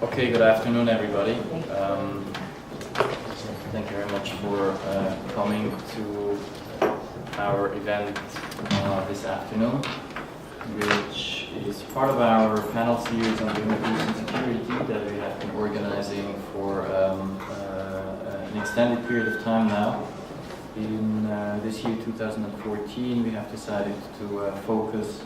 Okay, good afternoon, everybody. Thank you very much for coming to our event this afternoon, which is part of our panel series on human peace and security that we have been organizing for an extended period of time now. In this year, 2014, we have decided to focus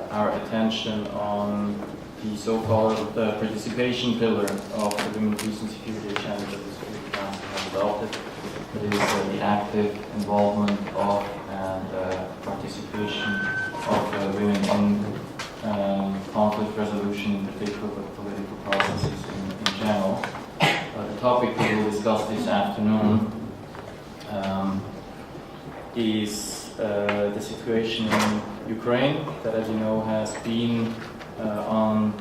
our attention on the so-called participation pillar of the Women, Peace and Security Agenda that the Security Council has adopted. It is the active involvement of and participation of women in conflict resolution in particular, but political processes in general. The topic we will discuss this afternoon is the situation in Ukraine that, as you know, has been on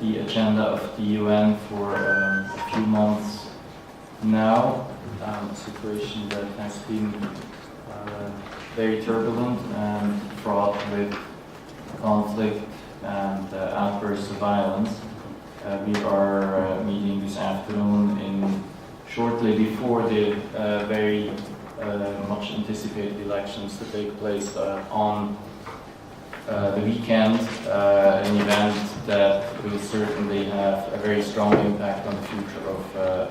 the agenda of the UN for a few months now. A situation that has been very turbulent and fraught with conflict and outbursts of violence. We are meeting this afternoon shortly before the very much anticipated elections to take place on the weekend, an event that will certainly have a very strong impact on the future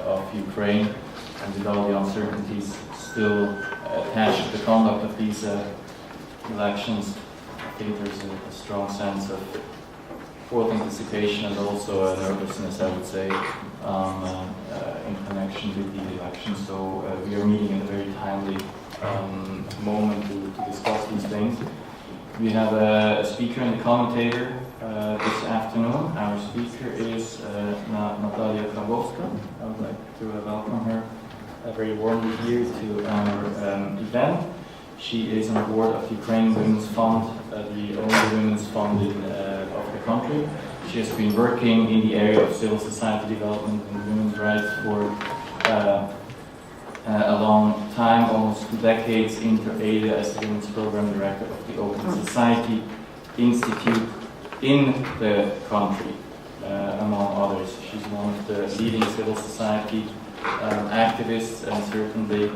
of Ukraine, and with all the uncertainties still attached to the conduct of these elections. I think there's a strong sense of both anticipation and also nervousness, I would say, in connection with the elections. So we are meeting at a very timely moment to discuss these things. We have a speaker and a commentator this afternoon. Our speaker is Natalia Karbowska. I would like to welcome her very warmly here to our event. She is on the board of the Ukrainian Women's Fund, the only women's fund of the country. She has been working in the area of civil society development and women's rights for a long time, almost 2 decades, inter alia as the Women's Program Director of the Open Society Institute in the country, among others. She's one of the leading civil society activists and certainly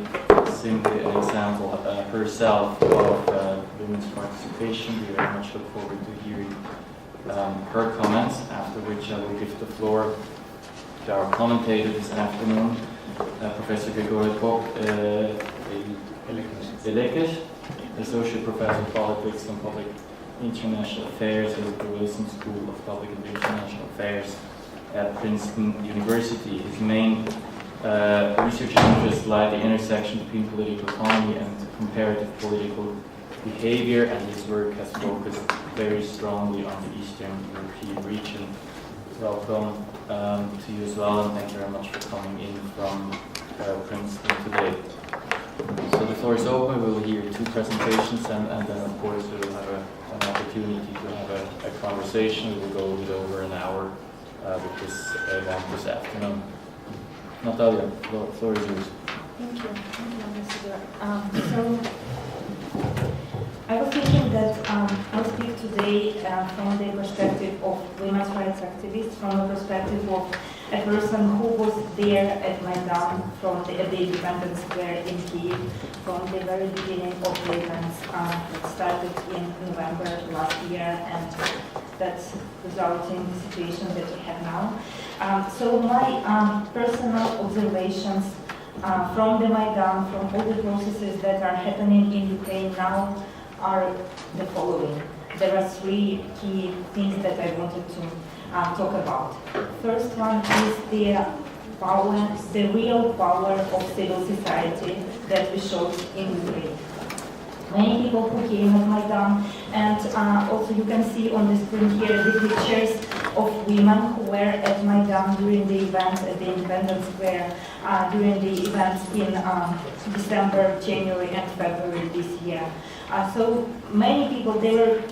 simply an example herself of women's participation. We very much look forward to hearing her comments, after which I will give the floor to our commentator this afternoon, Professor Gregory Elekes, Associate Professor of Politics and Public International Affairs at the Wilson School of Public and International Affairs at Princeton University. His main research interests lie the intersection between political economy and comparative political behavior, and his work has focused very strongly on the Eastern European region. Welcome to you as well, and thank you very much for coming in from Princeton today. So the floor is open. We will hear 2 presentations, and then of course we will have an opportunity to have a conversation. We will go with over an hour with this event this afternoon. Natalia, the floor is yours. Thank you, Ambassador. So I was thinking that I'll speak today from the perspective of women's rights activists, from the perspective of a person who was there at Maidan at the Independence Square in Kyiv from the very beginning of the events that started in November last year, and that's resulting in the situation that we have now. So my personal observations from the Maidan, from all the processes that are happening in Ukraine now, are the following. There are 3 key things that I wanted to talk about. First one is the power, the real power of civil society that we showed in Ukraine. Many people who came at Maidan, and also you can see on the screen here the pictures of women who were at Maidan during the events at the Independence Square, during the events in December, January and February this year. So many people, there were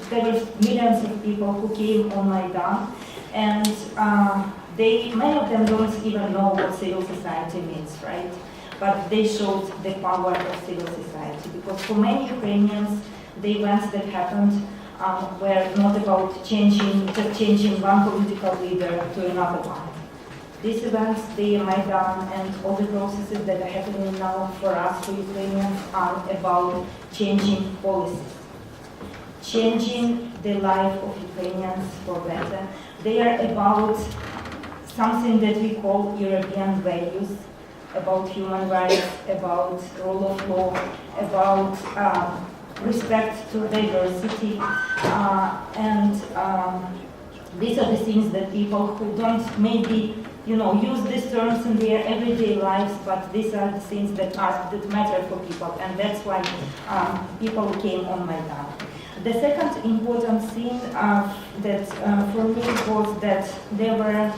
millions of people who came on Maidan, and many of them don't even know what civil society means, right? But they showed the power of civil society, because for many Ukrainians, the events that happened were not about just changing one political leader to another one. These events, the Maidan and all the processes that are happening now for us, for Ukrainians, are about changing policies, changing the life of Ukrainians for better. They are about something that we call European values, about human rights, about rule of law, about respect to diversity, and these are the things that people who don't maybe use these terms in their everyday lives, but these are the things that matter for people, and that's why people came on Maidan. The second important thing that for me was that there were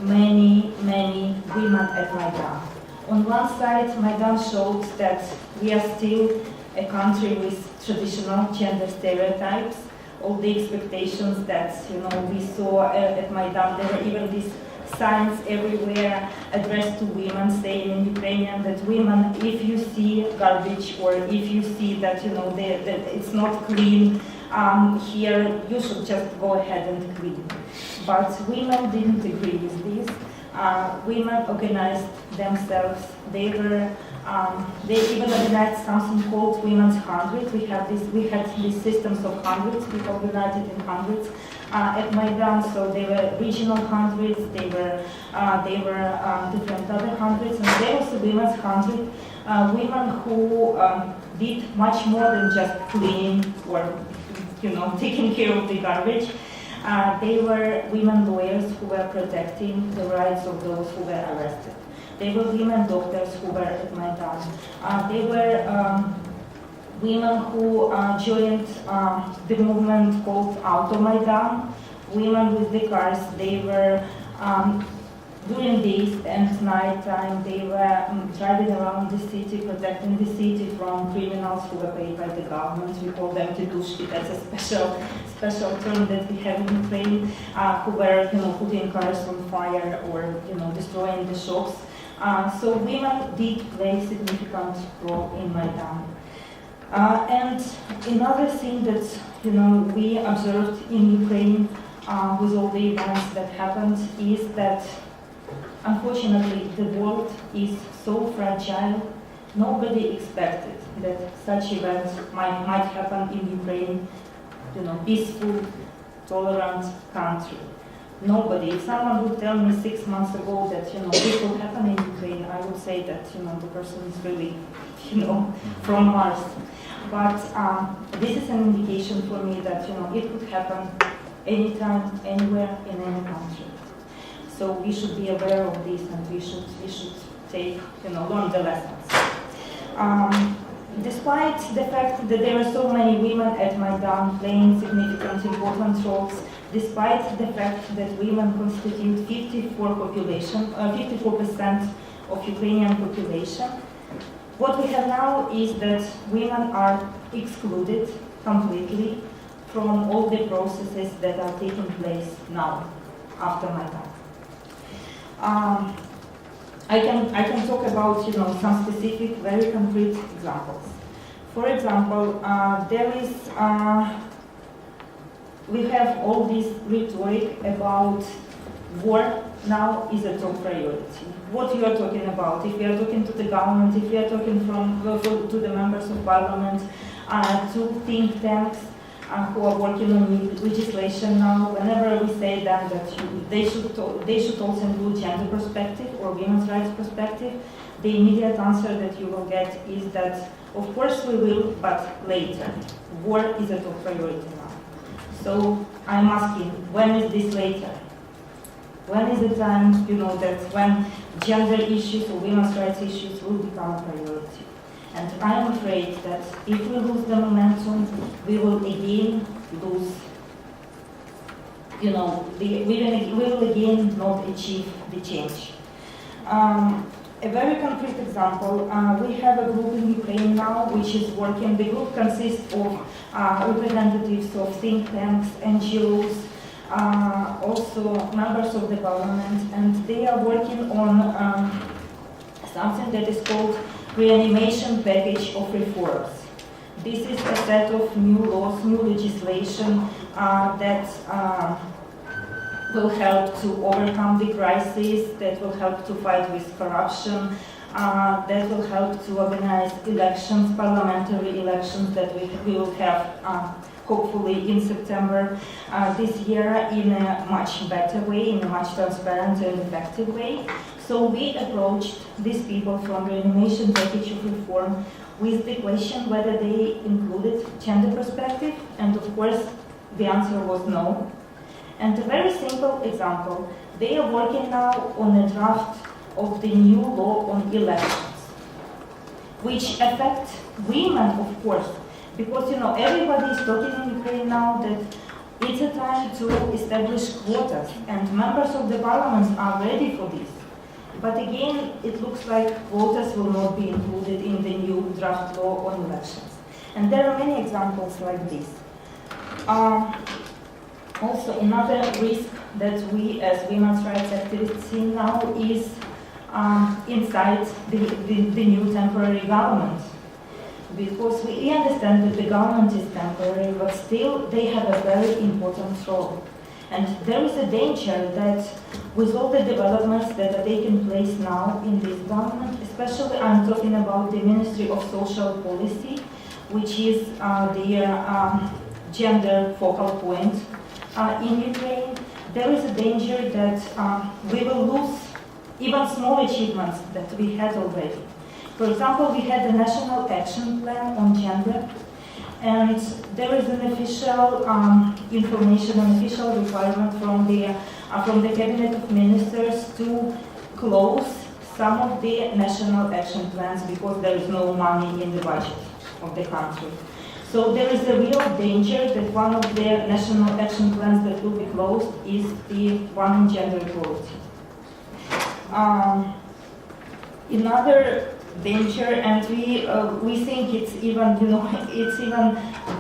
many women at Maidan. On one side, Maidan showed that we are still a country with traditional gender stereotypes, all the expectations that we saw at Maidan. There were even these signs everywhere addressed to women saying in Ukrainian that women, if you see garbage or if you see that that it's not clean here, you should just go ahead and clean. But women didn't agree with this. Women organized themselves. They even organized something called Women's Hundred. We had these systems of hundreds, people united in hundreds at Maidan. So they were regional hundreds, they were different other hundreds, and there was a Women's Hundred, women who did much more than just cleaning or taking care of the garbage. They were women lawyers who were protecting the rights of those who were arrested. They were women doctors who were at Maidan. They were women who joined the movement called Auto Maidan, women with the cars. They were, during days and night time, they were driving around the city, protecting the city from criminals who were paid by the government. We call them tetushki. That's a special term that we have in Ukraine, who were putting cars on fire or destroying the shops. So women did play a significant role in Maidan. And another thing that we observed in Ukraine with all the events that happened is that unfortunately the world is so fragile. Nobody expected that such events might happen in Ukraine, peaceful, tolerant country. Nobody. If someone would tell me 6 months ago that this will happen in Ukraine, I would say that the person is really from Mars. But this is an indication for me that it could happen anytime, anywhere, in any country. So we should be aware of this, and we should take learn the lessons. Despite the fact that there were so many women at Maidan playing significant, important roles, despite the fact that women constitute 54% of Ukrainian population, what we have now is that women are excluded completely from all the processes that are taking place now, after Maidan. I can talk about some specific, very concrete examples. For example, we have all this rhetoric about war now is a top priority. What you are talking about? If we are talking to the government, if we are talking to the members of parliament, to think tanks who are working on legislation now, whenever we say them that they should also include gender perspective or women's rights perspective, the immediate answer that you will get is that of course we will, but later. War is a top priority now. So I'm asking, when is this later? When is the time, that when gender issues or women's rights issues will become a priority? And I'm afraid that if we lose the momentum, we will again lose, we will again not achieve the change. A very concrete example, we have a group in Ukraine now which is working. The group consists of representatives of think tanks, NGOs, also members of the parliament, and they are working on something that is called reanimation package of reforms. This is a set of new laws, new legislation that will help to overcome the crisis, that will help to fight with corruption, that will help to organize elections, parliamentary elections that we will have hopefully in September this year in a much better way, in a much transparent and effective way. So we approached these people from the animation package of reform with the question whether they included gender perspective, and of course the answer was no. And a very simple example, they are working now on a draft of the new law on elections, which affect women, of course, because everybody is talking in Ukraine now that it's a time to establish quotas, and members of the parliament are ready for this. But again, it looks like quotas will not be included in the new draft law on elections. And there are many examples like this. Also, another risk that we as women's rights activists see now is inside the new temporary government. Because we understand that the government is temporary, but still they have a very important role. And there is a danger that with all the developments that are taking place now in this government, especially I'm talking about the Ministry of Social Policy, which is the gender focal point in Ukraine, there is a danger that we will lose even small achievements that we had already. For example, we had the National Action Plan on Gender, and there is an official information, an official requirement from the Cabinet of Ministers to close some of the national action plans because there is no money in the budget of the country. So there is a real danger that one of the national action plans that will be closed is the one on gender equality. Another danger, and we think it's even it's even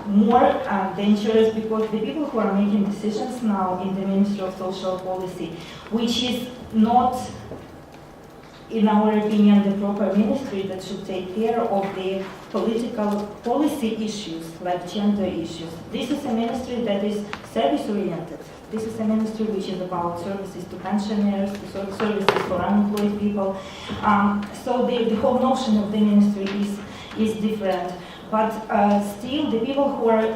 more dangerous because the people who are making decisions now in the Ministry of Social Policy, which is not, in our opinion, the proper ministry that should take care of the political policy issues like gender issues. This is a ministry that is service-oriented. This is a ministry which is about services to pensioners, to services for unemployed people. So the whole notion of the ministry is different. But still, the people who are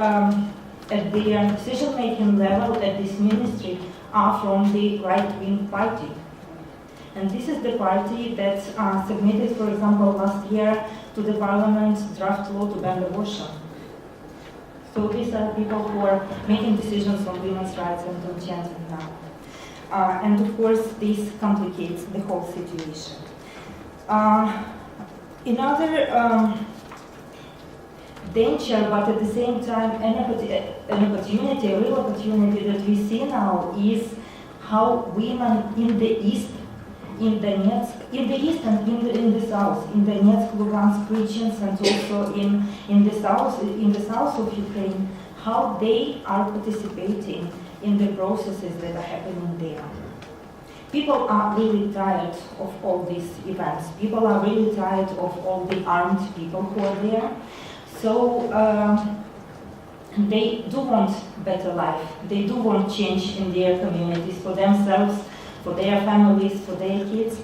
at the decision-making level at this ministry are from the right-wing party. And this is the party that submitted, for example, last year to the parliament draft law to ban abortion. So these are people who are making decisions on women's rights and on gender now. And of course, this complicates the whole situation. Another danger, but at the same time an opportunity, a real opportunity that we see now is how women in the East, in the East and in the South, in the Donetsk, Lugansk regions, and also in the south of Ukraine, how they are participating in the processes that are happening there. People are really tired of all these events. People are really tired of all the armed people who are there. So they do want better life. They do want change in their communities for themselves, for their families, for their kids.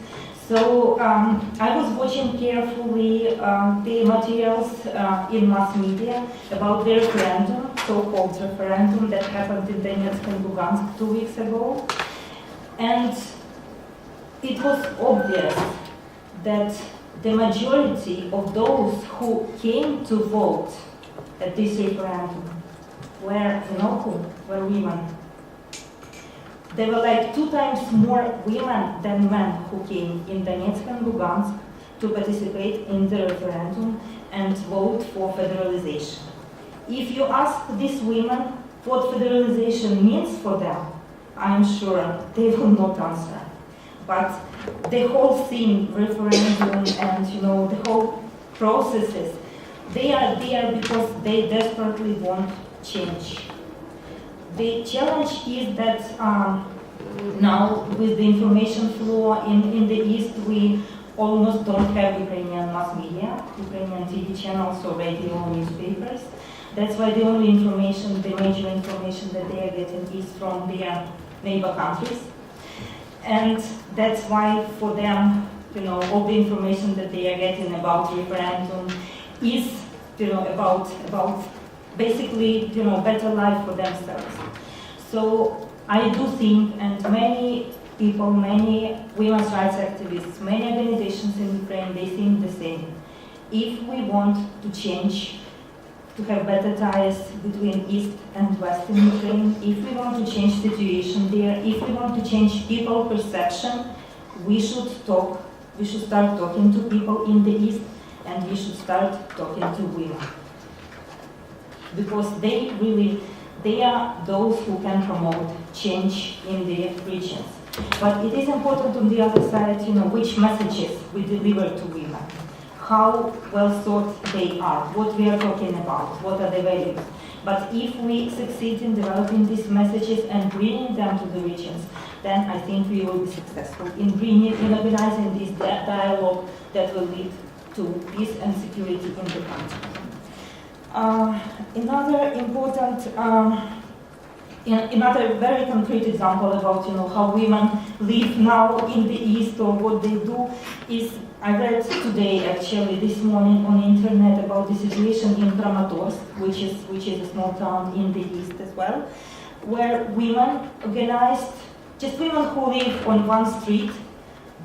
So I was watching carefully the materials in mass media about the referendum, so-called referendum that happened in Donetsk and Lugansk 2 weeks ago. And it was obvious that the majority of those who came to vote at this referendum were women. There were like 2 times more women than men who came in Donetsk and Lugansk to participate in the referendum and vote for federalization. If you ask these women what federalization means for them, I'm sure they will not answer. But the whole thing, referendum and the whole processes, they are there because they desperately want change. The challenge is that now with the information flow in the East, we almost don't have Ukrainian mass media, Ukrainian TV channels or radio or newspapers. That's why the only information, the major information that they are getting is from the neighbor countries. And that's why for them, all the information that they are getting about referendum is, about basically, better life for themselves. So I do think, and many people, many women's rights activists, many organizations in Ukraine, they think the same. If we want to change, to have better ties between East and West in Ukraine, if we want to change situation there, if we want to change people perception, we should start talking to people in the East, and we should start talking to women. Because they are those who can promote change in the regions. But it is important on the other side, which messages we deliver to women, how well thought they are, what we are talking about, what are the values. But if we succeed in developing these messages and bringing them to the regions, then I think we will be successful in organizing this dialogue that will lead to peace and security in the country. Another very concrete example about how women live now in the East or what they do is I read today, actually this morning on the internet about the situation in Kramatorsk, which is a small town in the East as well, where women organized, just women who live on one street.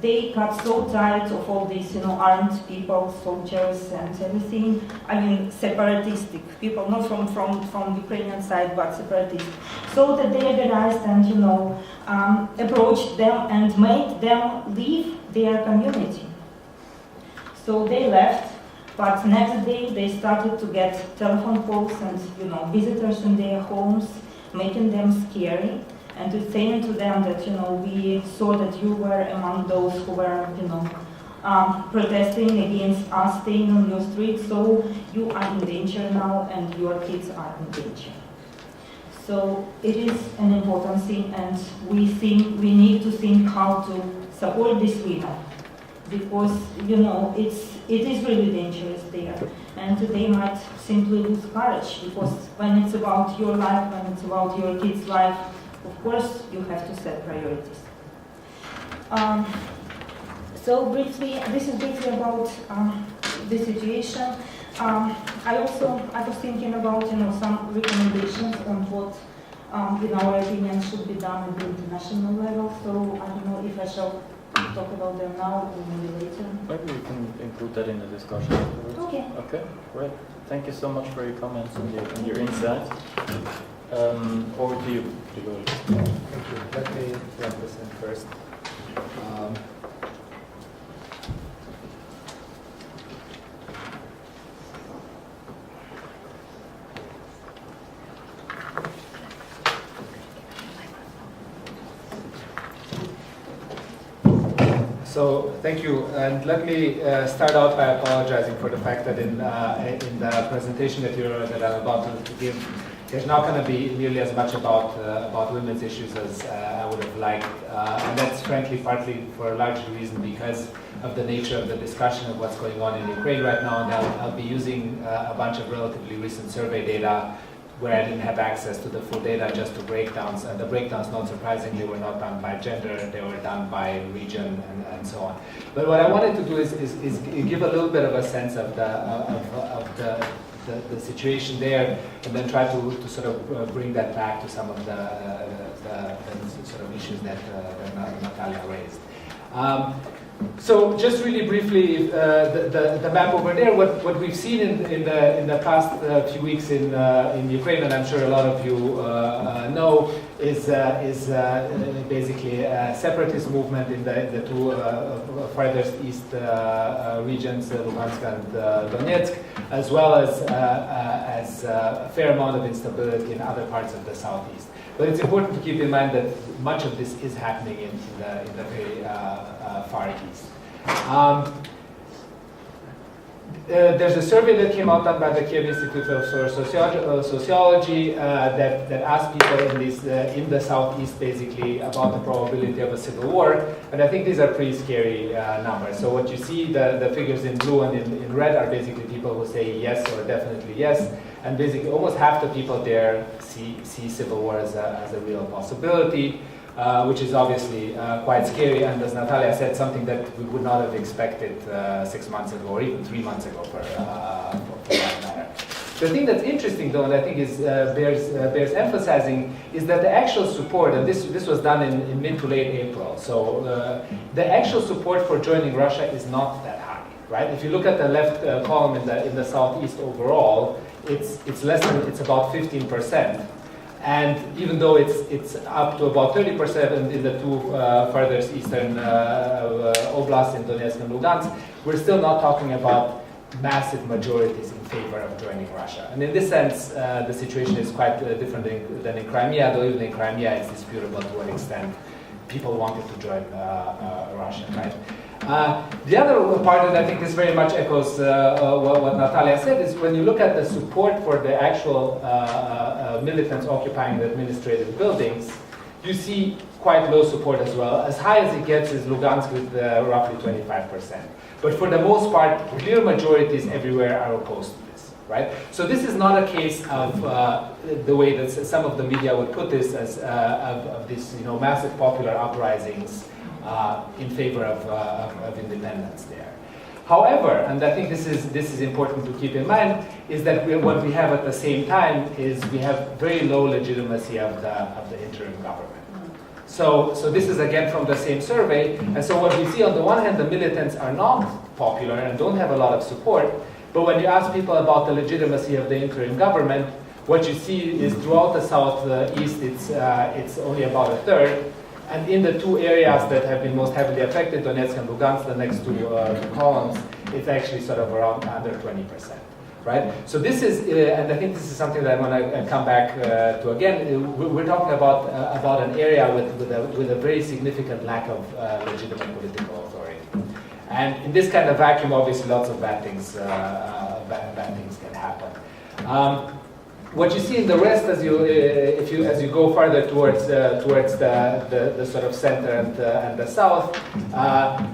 They got so tired of all these, armed people, soldiers, and everything. I mean, separatistic people, not from Ukrainian side, but separatist. So that they organized and, approached them and made them leave their community. So they left, but next day they started to get telephone calls and, visitors in their homes, making them scary. And to saying to them that, we saw that you were among those who were, protesting against us staying on your street, so you are in danger now and your kids are in danger. So it is an important thing, and we need to think how to support these women, because, it is really dangerous there. And they might simply lose courage, because when it's about your life, when it's about your kids' life, of course, you have to set priorities. So briefly, this is briefly about the situation. I was thinking about some recommendations on what, in our opinion, should be done at the international level. So I don't know if I shall talk about them now or maybe later. Maybe we can include that in the discussion afterwards. Okay. Okay, great. Thank you so much for your comments and your insights. Over to you, Grigori. Thank you. Let me represent first. So thank you, and let me start out by apologizing for the fact that in the presentation that I'm about to give, there's not going to be nearly as much about women's issues as I would have liked, and that's frankly partly for a large reason because of the nature of the discussion of what's going on in Ukraine right now, and I'll be using a bunch of relatively recent survey data where I didn't have access to the full data, just to breakdowns, and the breakdowns, not surprisingly, were not done by gender, they were done by region and so on. But what I wanted to do is give a little bit of a sense of the situation there, and then try to sort of bring that back to some of the sort of issues that Natalia raised. So just really briefly, the map over there, what we've seen in the past few weeks in Ukraine, and I'm sure a lot of you know, is basically a separatist movement in the two farthest east regions, Luhansk and Donetsk, as well as a fair amount of instability in other parts of the southeast. But it's important to keep in mind that much of this is happening in the very far east. There's a survey that came out done by the Kiev Institute of Sociology that asked people in the southeast basically about the probability of a civil war, and I think these are pretty scary numbers. So what you see, the figures in blue and in red are basically people who say yes or definitely yes, and basically almost half the people there see civil war as a real possibility. which is obviously quite scary, and as Natalia said, something that we would not have expected 6 months ago, or even 3 months ago for that matter. The thing that's interesting, though, and I think bears emphasizing, is that the actual support, and this was done in mid to late April, so the actual support for joining Russia is not that high, right? If you look at the left column in the southeast overall, it's less than, it's about 15%. And even though it's up to about 30% in the two furthest eastern oblasts in Donetsk and Lugansk, we're still not talking about massive majorities in favor of joining Russia. And in this sense, the situation is quite different than in Crimea, though even in Crimea it's disputable to what extent people wanted to join Russia, right? The other part that I think this very much echoes what Natalia said is when you look at the support for the actual militants occupying the administrative buildings, you see quite low support as well. As high as it gets is Lugansk with roughly 25%. But for the most part, clear majorities everywhere are opposed to this, right? So this is not a case of the way that some of the media would put this as of these massive popular uprisings in favor of independence there. However, and I think this is important to keep in mind, is that what we have at the same time is we have very low legitimacy of the interim government. So this is again from the same survey, and so what we see on the one hand, the militants are not popular and don't have a lot of support, but when you ask people about the legitimacy of the interim government, what you see is throughout the southeast, it's only about a third. And in the two areas that have been most heavily affected, Donetsk and Lugansk, the next two columns, it's actually sort of around under 20%, right? So this is, and I think this is something that I want to come back to again. We're talking about an area with a very significant lack of legitimate political authority. And in this kind of vacuum, obviously, lots of bad things can happen. What you see in the rest, as you go further towards the sort of center and the south,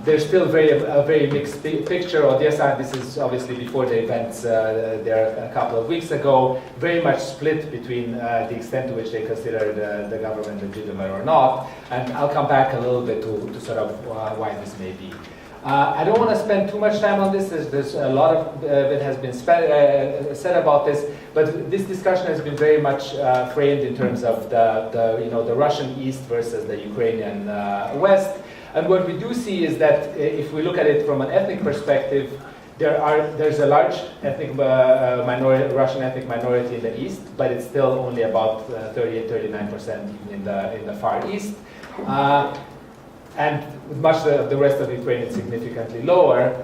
there's still a very mixed picture. Odessa, this is obviously before the events there a couple of weeks ago, very much split between the extent to which they consider the government legitimate or not. And I'll come back a little bit to sort of why this may be. I don't want to spend too much time on this. There's a lot of it has been said about this, but this discussion has been very much framed in terms of the Russian East versus the Ukrainian West. And what we do see is that if we look at it from an ethnic perspective, there's a large ethnic Russian ethnic minority in the East, but it's still only about 38-39% in the Far East. And much of the rest of Ukraine is significantly lower.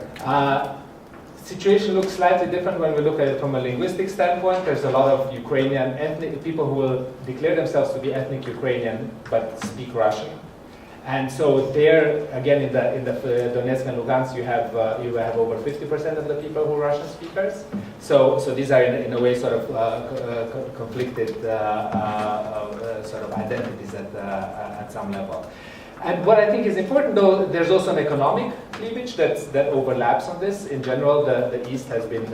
Situation looks slightly different when we look at it from a linguistic standpoint. There's a lot of Ukrainian ethnic people who will declare themselves to be ethnic Ukrainian but speak Russian. And so there, again, in the Donetsk and Lugansk, you have over 50% of the people who are Russian speakers. So these are in a way sort of conflicted sort of identities at some level. And what I think is important, though, there's also an economic cleavage that overlaps on this. In general, the East has been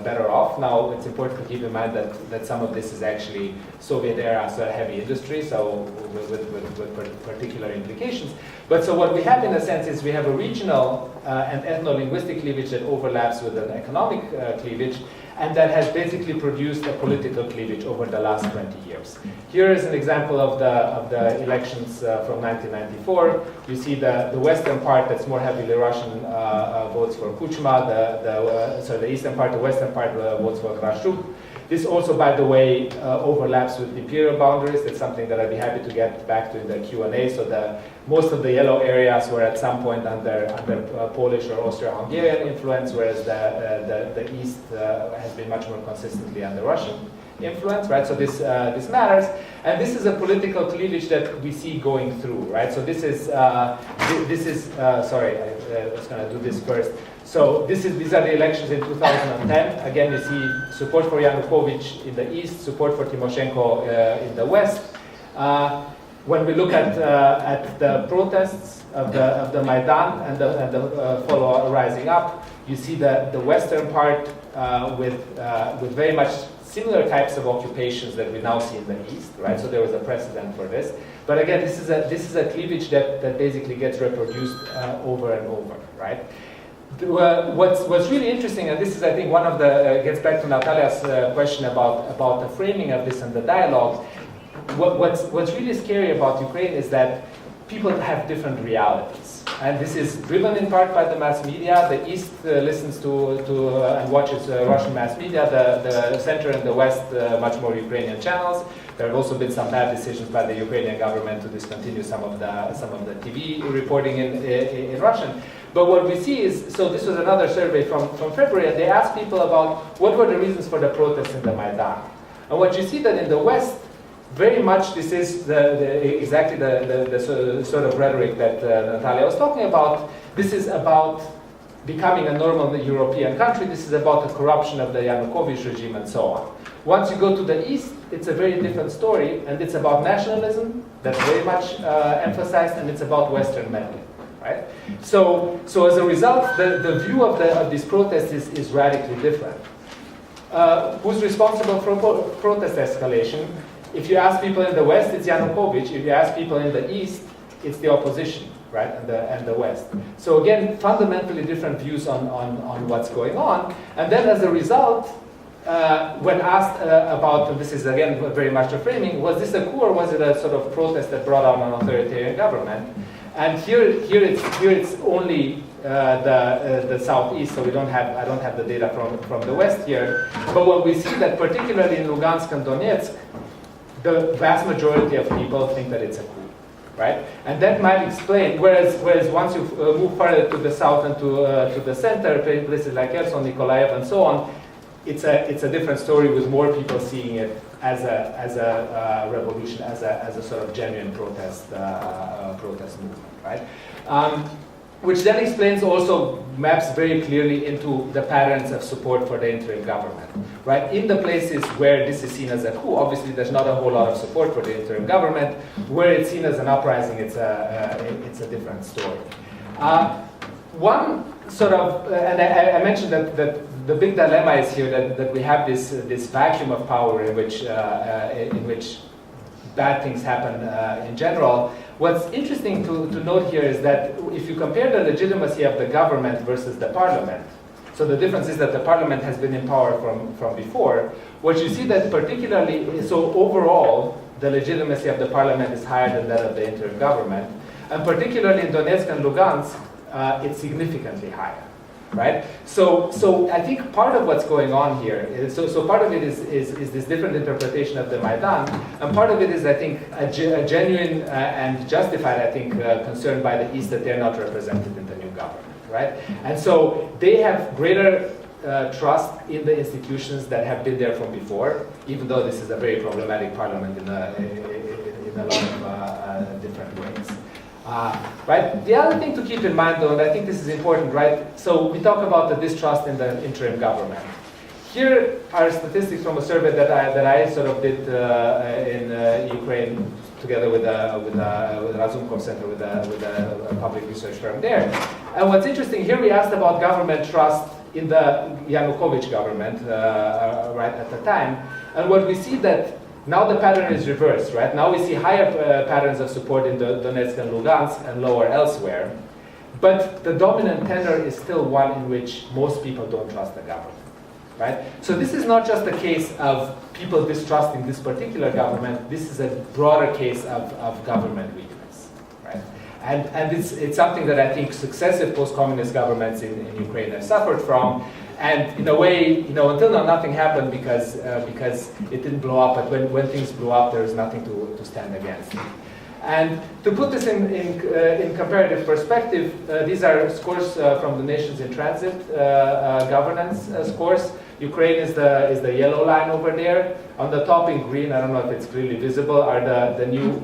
better off. Now, it's important to keep in mind that some of this is actually Soviet era heavy industry, so with particular implications. But so what we have in a sense is we have a regional and ethno-linguistic cleavage that overlaps with an economic cleavage, and that has basically produced a political cleavage over the last 20 years. Here is an example of the elections from 1994. You see the western part that's more heavily Russian votes for Kuchma, the eastern part, the western part votes for Krashuk. This also, by the way, overlaps with imperial boundaries. That's something that I'd be happy to get back to in the Q&A. So most of the yellow areas were at some point under Polish or Austro-Hungarian influence, whereas the east has been much more consistently under Russian influence, right? So this matters, and this is a political cleavage that we see going through, right? So this is sorry, I was going to do this first. So these are the elections in 2010. Again, you see support for Yanukovych in the east, support for Tymoshenko in the west. When we look at the protests of the Maidan and the follow rising up, you see the western part with very much similar types of occupations that we now see in the East, right? So there was a precedent for this. But again, this is a cleavage that basically gets reproduced over and over, right? What's really interesting, and this is, I think, one of the, gets back to Natalia's question about the framing of this and the dialogue. What's really scary about Ukraine is that people have different realities. And this is driven in part by the mass media. The East listens to and watches Russian mass media. The center and the West, much more Ukrainian channels. There have also been some bad decisions by the Ukrainian government to discontinue some of the TV reporting in Russian. But what we see is, so this was another survey from February, and they asked people about what were the reasons for the protests in the Maidan. And what you see that in the West, very much this is exactly the sort of rhetoric that Natalia was talking about. This is about becoming a normal European country. This is about the corruption of the Yanukovych regime and so on. Once you go to the East, it's a very different story, and it's about nationalism, that's very much emphasized, and it's about Western meddling. Right? So as a result, the view of these protests is radically different. Who's responsible for protest escalation? If you ask people in the West, it's Yanukovych. If you ask people in the East, it's the opposition, right, and the West. So again, fundamentally different views on what's going on. And then as a result, when asked about, and this is again very much a framing, was this a coup or was it a sort of protest that brought out an authoritarian government? And here it's only the southeast, so I don't have the data from the west here. But what we see that particularly in Lugansk and Donetsk, the vast majority of people think that it's a coup, right? And that might explain. Whereas once you move further to the south and to the center, places like Kherson, Nikolaev, and so on, it's a different story with more people seeing it as a revolution, as a sort of genuine protest movement, right? Which then explains also, maps very clearly into the patterns of support for the interim government, right? In the places where this is seen as a coup, obviously there's not a whole lot of support for the interim government. Where it's seen as an uprising, it's a different story. One sort of, and I mentioned that the big dilemma is here that we have this vacuum of power in which bad things happen in general. What's interesting to note here is that if you compare the legitimacy of the government versus the parliament, so the difference is that the parliament has been in power from before, what you see that particularly, so overall, the legitimacy of the parliament is higher than that of the interim government, and particularly in Donetsk and Lugansk, it's significantly higher. Right? So I think part of what's going on here is, so part of it is this different interpretation of the Maidan, and part of it is, I think, a genuine and justified, I think, concern by the East that they're not represented in the new government, right? And so they have greater trust in the institutions that have been there from before, even though this is a very problematic parliament in a lot of different ways. Right? The other thing to keep in mind, though, and I think this is important, right? So we talk about the distrust in the interim government. Here are statistics from a survey that I sort of did in Ukraine together with Razumkov Center, with a public research firm there. And what's interesting here, we asked about government trust in the Yanukovych government, right at the time, and what we see that now the pattern is reversed, right? Now we see higher patterns of support in Donetsk and Lugansk and lower elsewhere. But the dominant tenor is still one in which most people don't trust the government, right? So this is not just a case of people distrusting this particular government. This is a broader case of government weakness, right? And it's something that I think successive post-communist governments in Ukraine have suffered from. And in a way, until now, nothing happened because it didn't blow up. But when things blew up, there was nothing to stand against. And to put this in comparative perspective, these are scores from the Nations in Transit governance scores. Ukraine is the yellow line over there. On the top in green, I don't know if it's clearly visible, are the new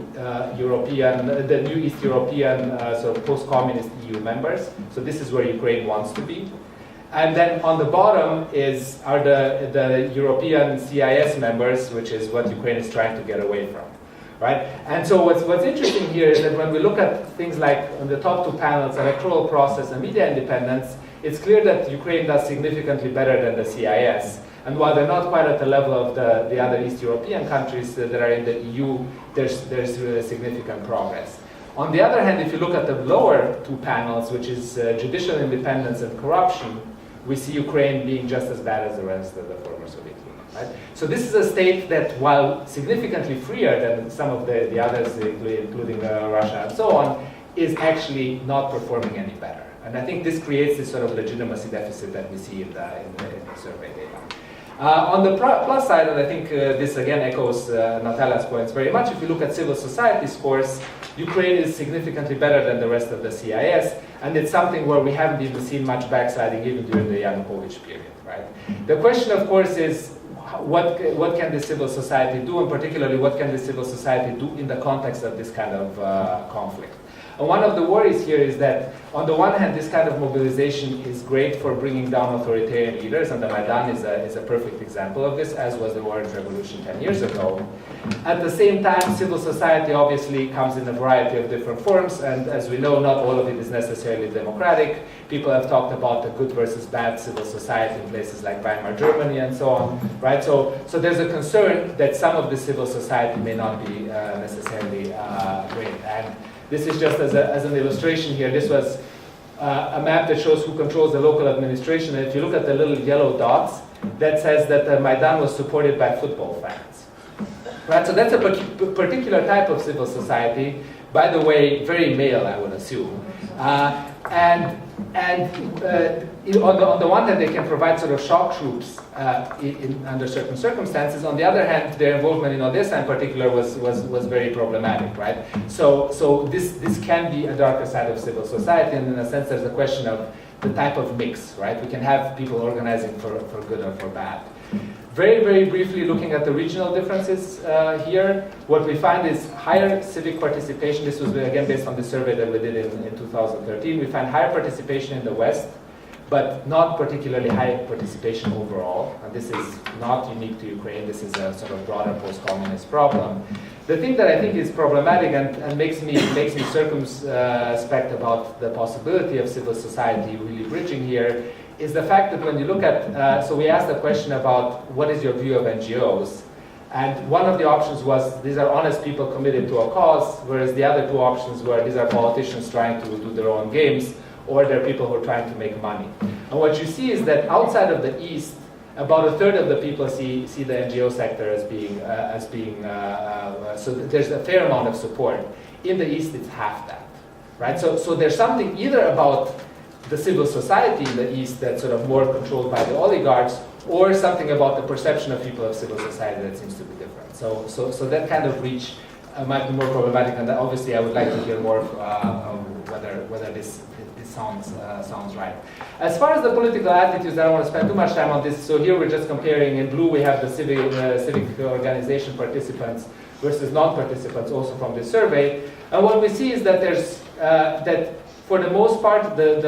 East European sort of post-communist EU members. So this is where Ukraine wants to be. And then on the bottom are the European CIS members, which is what Ukraine is trying to get away from, right? And so what's interesting here is that when we look at things like on the top two panels, electoral process and media independence, it's clear that Ukraine does significantly better than the CIS. And while they're not quite at the level of the other East European countries that are in the EU, there's really significant progress. On the other hand, if you look at the lower two panels, which is judicial independence and corruption, we see Ukraine being just as bad as the rest of the former Soviet Union. Right? So this is a state that, while significantly freer than some of the others, including Russia and so on, is actually not performing any better. And I think this creates this sort of legitimacy deficit that we see in the survey data. On the plus side, and I think this again echoes Natalia's points very much, if you look at civil society scores, Ukraine is significantly better than the rest of the CIS, and it's something where we haven't even seen much backsliding even during the Yanukovych period, right? The question, of course, is what can the civil society do, and particularly what can the civil society do in the context of this kind of conflict? And one of the worries here is that, on the one hand, this kind of mobilization is great for bringing down authoritarian leaders, and the Maidan is a perfect example of this, as was the Orange Revolution 10 years ago. At the same time, civil society obviously comes in a variety of different forms, and as we know, not all of it is necessarily democratic. People have talked about the good versus bad civil society in places like Weimar Germany and so on, right? So there's a concern that some of the civil society may not be necessarily great. And this is just as an illustration here. This was a map that shows who controls the local administration. And if you look at the little yellow dots, that says that the Maidan was supported by football fans. Right? So that's a particular type of civil society, by the way, very male, I would assume. On the one hand, they can provide sort of shock troops under certain circumstances. On the other hand, their involvement in Odessa in particular was very problematic, right? So this can be a darker side of civil society, and in a sense, there's a question of the type of mix, right? We can have people organizing for good or for bad. Very, very briefly, looking at the regional differences here, what we find is higher civic participation. This was, again, based on the survey that we did in 2013. We find higher participation in the West, but not particularly high participation overall. And this is not unique to Ukraine. This is a sort of broader post-communist problem. The thing that I think is problematic and makes me circumspect about the possibility of civil society really bridging here is the fact that when you look at, so we asked a question about what is your view of NGOs, and one of the options was these are honest people committed to a cause, whereas the other two options were these are politicians trying to do their own games, or they're people who are trying to make money. And what you see is that outside of the East, about a third of the people see the NGO sector as being so there's a fair amount of support. In the East, it's half that, right? So there's something either about the civil society in the East that's sort of more controlled by the oligarchs, or something about the perception of people of civil society that seems to be different. So that kind of reach might be more problematic, and obviously I would like to hear more of whether this sounds right. As far as the political attitudes, I don't want to spend too much time on this. So here we're just comparing. In blue we have the civic organization participants versus non-participants, also from this survey. And what we see is that there's that for the most part the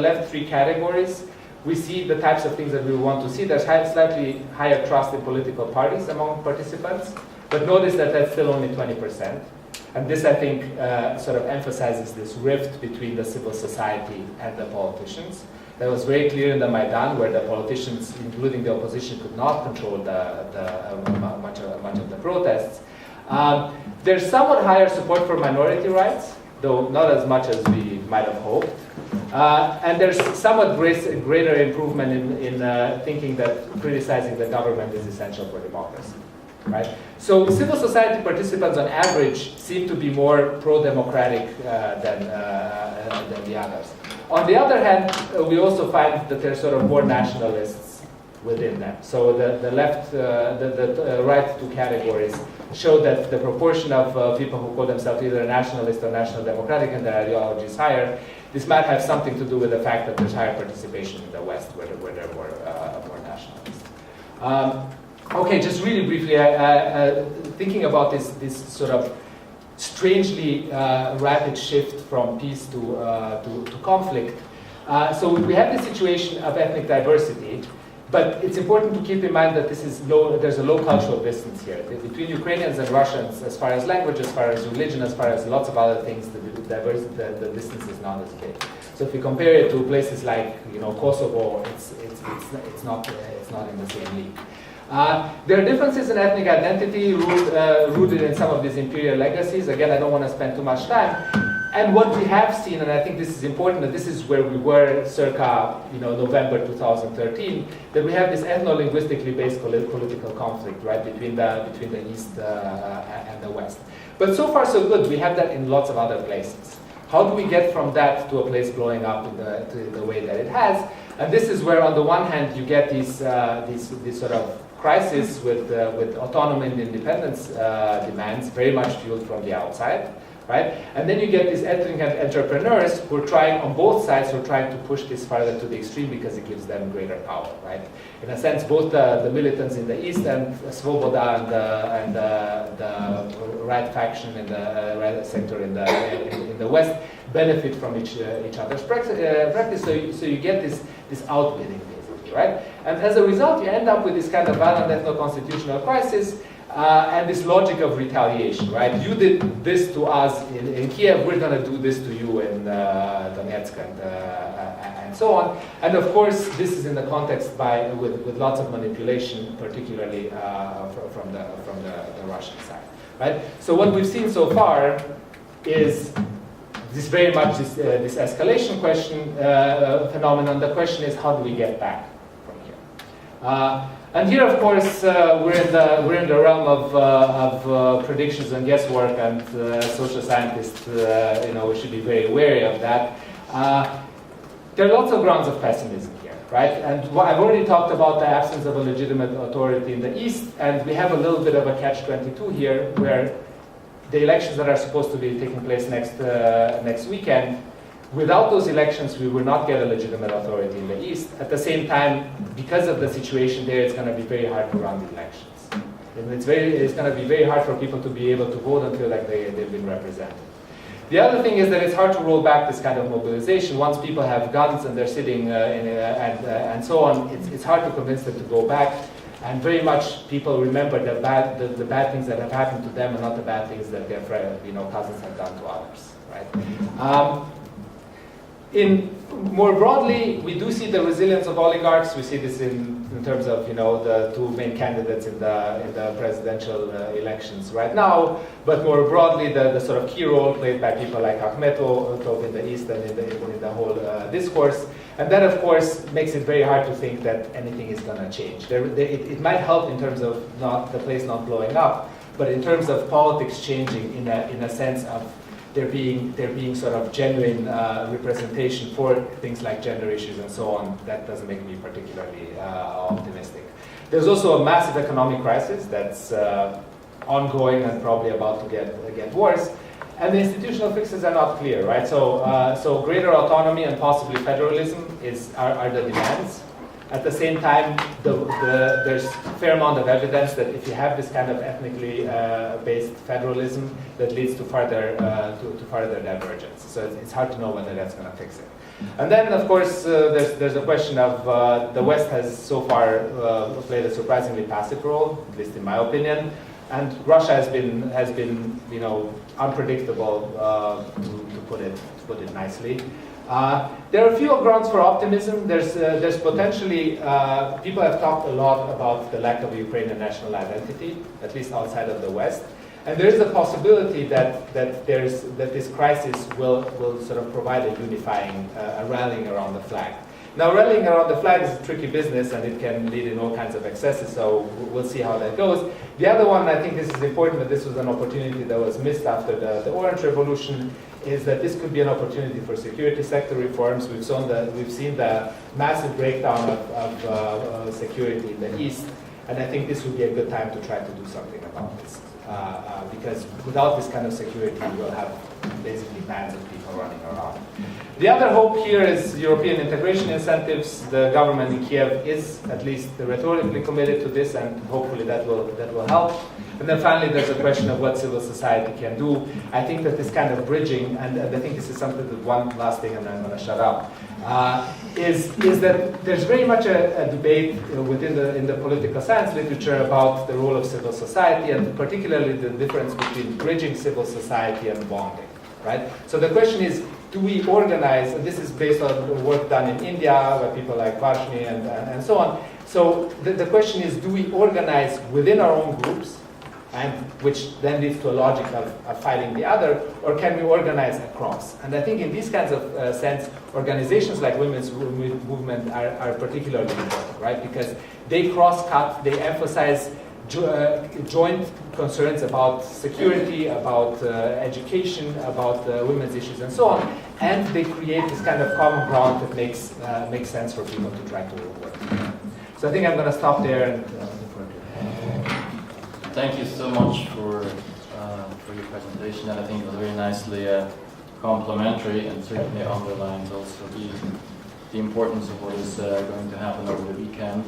left three categories, we see the types of things that we want to see. There's slightly higher trust in political parties among participants, but notice that that's still only 20%. And this, I think, sort of emphasizes this rift between the civil society and the politicians. That was very clear in the Maidan, where the politicians, including the opposition, could not control much of the protests. There's somewhat higher support for minority rights, though not as much as we might have hoped. And there's somewhat greater improvement in thinking that criticizing the government is essential for democracy. Right? So civil society participants on average seem to be more pro-democratic than the others. On the other hand, we also find that there's sort of more nationalists within them. So the right two categories show that the proportion of people who call themselves either nationalist or national democratic and their ideology is higher. This might have something to do with the fact that there's higher participation in the West, where there are more nationalists. Okay, just really briefly, thinking about this sort of strangely rapid shift from peace to conflict. So we have the situation of ethnic diversity, But it's important to keep in mind that there's a low cultural distance here. Between Ukrainians and Russians, as far as language, as far as religion, as far as lots of other things, the distance is not as big. So if you compare it to places like Kosovo, it's not in the same league. There are differences in ethnic identity rooted in some of these imperial legacies. Again, I don't want to spend too much time. And what we have seen, and I think this is important, and this is where we were circa November 2013, that we have this ethno-linguistically based political conflict, right, between the East and the West. But so far so good. We have that in lots of other places. How do we get from that to a place blowing up in the way that it has? And this is where, on the one hand, you get these sort of crisis with autonomy and independence demands, very much fueled from the outside. Right? And then you get these ethnic entrepreneurs who are trying, on both sides, who are trying to push this farther to the extreme because it gives them greater power. Right? In a sense, both the militants in the east and Svoboda and the right faction in the right sector in the west benefit from each other's practice. So you get this outbidding, basically, right? And as a result, you end up with this kind of violent ethno-constitutional crisis. And this logic of retaliation, right? You did this to us in Kiev, we're going to do this to you in Donetsk and so on. And of course, this is in the context with lots of manipulation, particularly from the Russian side, right? So what we've seen so far is this very much this escalation phenomenon. The question is, how do we get back from here? And here, of course, we're in the realm of predictions and guesswork, and social scientists, we should be very wary of that. There are lots of grounds of pessimism here, right? And I've already talked about the absence of a legitimate authority in the East, and we have a little bit of a catch-22 here, where the elections that are supposed to be taking place next weekend. Without those elections, we will not get a legitimate authority in the East. At the same time, because of the situation there, it's going to be very hard to run the elections. And it's going to be very hard for people to be able to vote until they've been represented. The other thing is that it's hard to roll back this kind of mobilization. Once people have guns and they're sitting and so on, it's hard to convince them to go back. And very much people remember the bad things that have happened to them and not the bad things that their cousins have done to others. Right? More broadly, we do see the resilience of oligarchs. We see this in terms of the two main candidates in the presidential elections right now. But more broadly, the sort of key role played by people like Akhmetov in the East and in the whole discourse. And that, of course, makes it very hard to think that anything is going to change. It might help in terms of the place not blowing up, but in terms of politics changing in a sense of there being sort of genuine representation for things like gender issues and so on, that doesn't make me particularly optimistic. There's also a massive economic crisis that's ongoing and probably about to get worse. And the institutional fixes are not clear, right? So greater autonomy and possibly federalism are the demands. At the same time, there's a fair amount of evidence that if you have this kind of ethnically based federalism, that leads to further divergence. So it's hard to know whether that's going to fix it. And then, of course, there's a question of the West has so far played a surprisingly passive role, at least in my opinion, and Russia has been unpredictable, to put it nicely. There are a few grounds for optimism. There's potentially, people have talked a lot about the lack of a Ukrainian national identity, at least outside of the West. And there is a possibility that this crisis will sort of provide a unifying, a rallying around the flag. Now, rallying around the flag is a tricky business, and it can lead in all kinds of excesses, so we'll see how that goes. The other one, I think this is important, that this was an opportunity that was missed after the Orange Revolution, is that this could be an opportunity for security sector reforms. We've seen the massive breakdown of security in the East, and I think this would be a good time to try to do something about this. Because without this kind of security, we will have basically bands of people running around. The other hope here is European integration incentives. The government in Kiev is at least rhetorically committed to this, and hopefully that will help. And then finally, there's a question of what civil society can do. I think that this kind of bridging, and I think this is something that one last thing, and then I'm going to shut up, is that there's very much a debate in the political science literature about the role of civil society, and particularly the difference between bridging civil society and bonding, right? So the question is, do we organize, and this is based on work done in India by people like Varshni and so on. So the question is, do we organize within our own groups, and which then leads to a logic of fighting the other, or can we organize across? And I think in these kinds of sense, organizations like Women's Movement are particularly important, right? Because they cross-cut, they emphasize joint concerns about security, about education, about women's issues, and so on, and they create this kind of common ground that makes sense for people to try to work. So I think I'm going to stop there and. Thank you so much for your presentation, and I think it was very nicely complementary, and certainly underlines also the importance of what is going to happen over the weekend,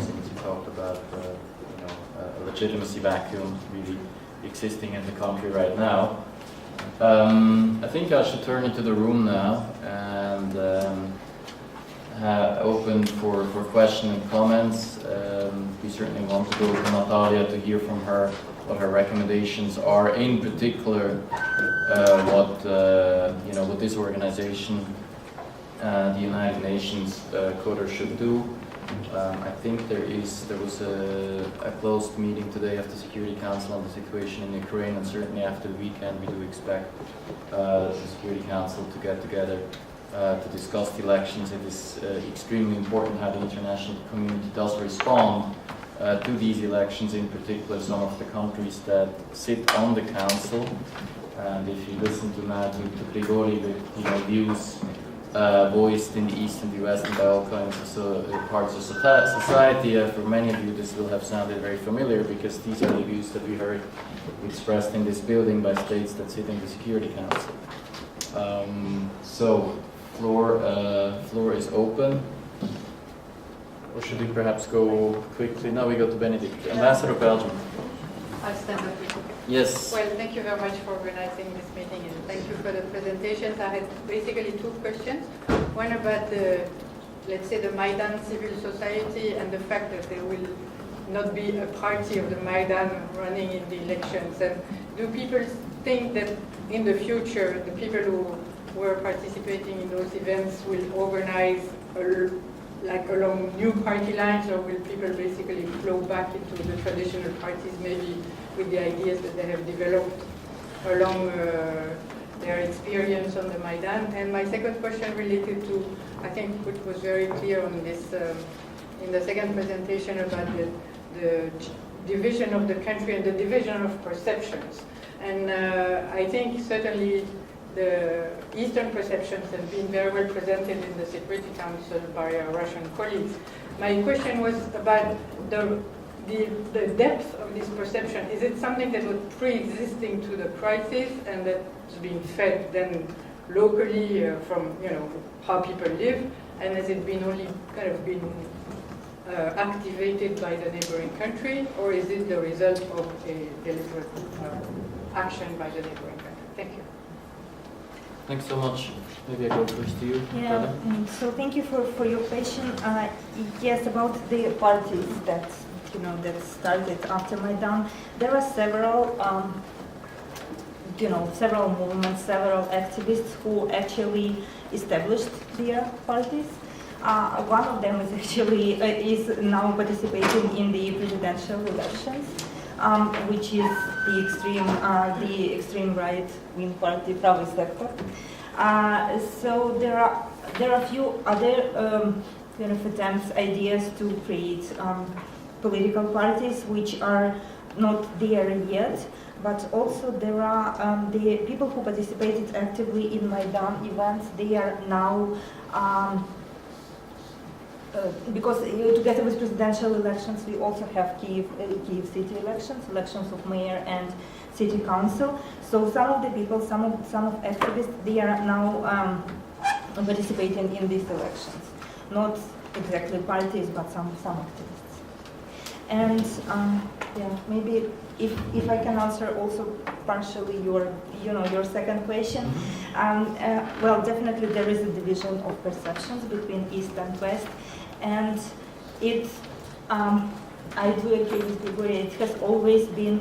since you talked about a legitimacy vacuum really existing in the country right now. I think I should turn into the room now and open for questions and comments. We certainly want to go to Natalia to hear from her what her recommendations are, in particular what this organization, the United Nations Coder should do. I think there was a closed meeting today of the Security Council on the situation in Ukraine, and certainly after the weekend we do expect the Security Council to get together to discuss the elections. It is extremely important how the international community does respond to these elections, in particular some of the countries that sit on the council. And if you listen to Grigori, with views voiced in the East and the West and by all kinds of parts of society, for many of you this will have sounded very familiar, because these are the views that we heard expressed in this building by states that sit in the Security Council. So, floor is open. Or should we perhaps go quickly? No, we go to Benedict. Ambassador of Belgium. I'll stand up. Yes. Well, thank you very much for organizing this meeting, and thank you for the presentations. I had basically two questions. One about let's say, the Maidan civil society and the fact that there will not be a party of the Maidan running in the elections. And do people think that in the future, the people who were participating in those events will organize along new party lines, or will people basically flow back into the traditional parties, maybe with the ideas that they have developed along their experience on the Maidan? And my second question related to, I think, which was very clear on this in the second presentation about the division of the country and the division of perceptions. And I think certainly the Eastern perceptions have been very well presented in the Security Council by our Russian colleagues. My question was about the depth of this perception. Is it something that was pre-existing to the crisis and that's being fed then locally from how people live, and has it been only kind of been activated by the neighboring country, or is it the result of a deliberate action by the neighboring country? Thank you. Thanks so much. Maybe I go first to you. Yeah, so thank you for your question. Yes, about the parties that that started after Maidan, there are several several movements, several activists who actually established their parties. One of them is actually is now participating in the presidential elections, which is the extreme right-wing party, Pravый Sector. So there are a few other attempts, ideas to create political parties which are not there yet. But also there are the people who participated actively in Maidan events. They are now, because together with presidential elections, we also have Kyiv city elections of mayor and city council. So some of the people, some of activists, they are now participating in these elections. Not exactly parties, but some activists. And yeah, maybe if I can answer also partially your second question. Well, definitely there is a division of perceptions between East and West, and I do agree with Grigoria. It has always been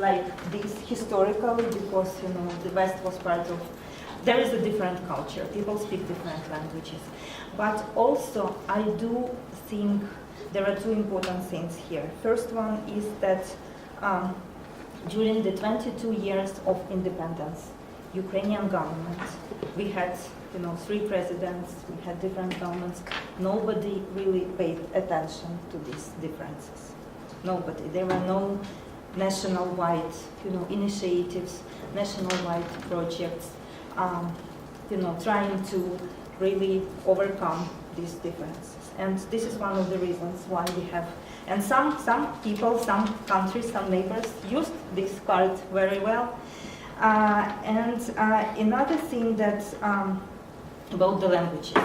like this historically, because the West was part of. There is a different culture. People speak different languages, but also I do think there are two important things here. First one is that during the 22 years of independence, Ukrainian government, we had 3 presidents, we had different governments. Nobody really paid attention to these differences. Nobody. There were no national-wide initiatives, national-wide projects, trying to really overcome these differences. And this is one of the reasons why we have. And some people, some countries, some neighbors used this card very well. And another thing that about the languages,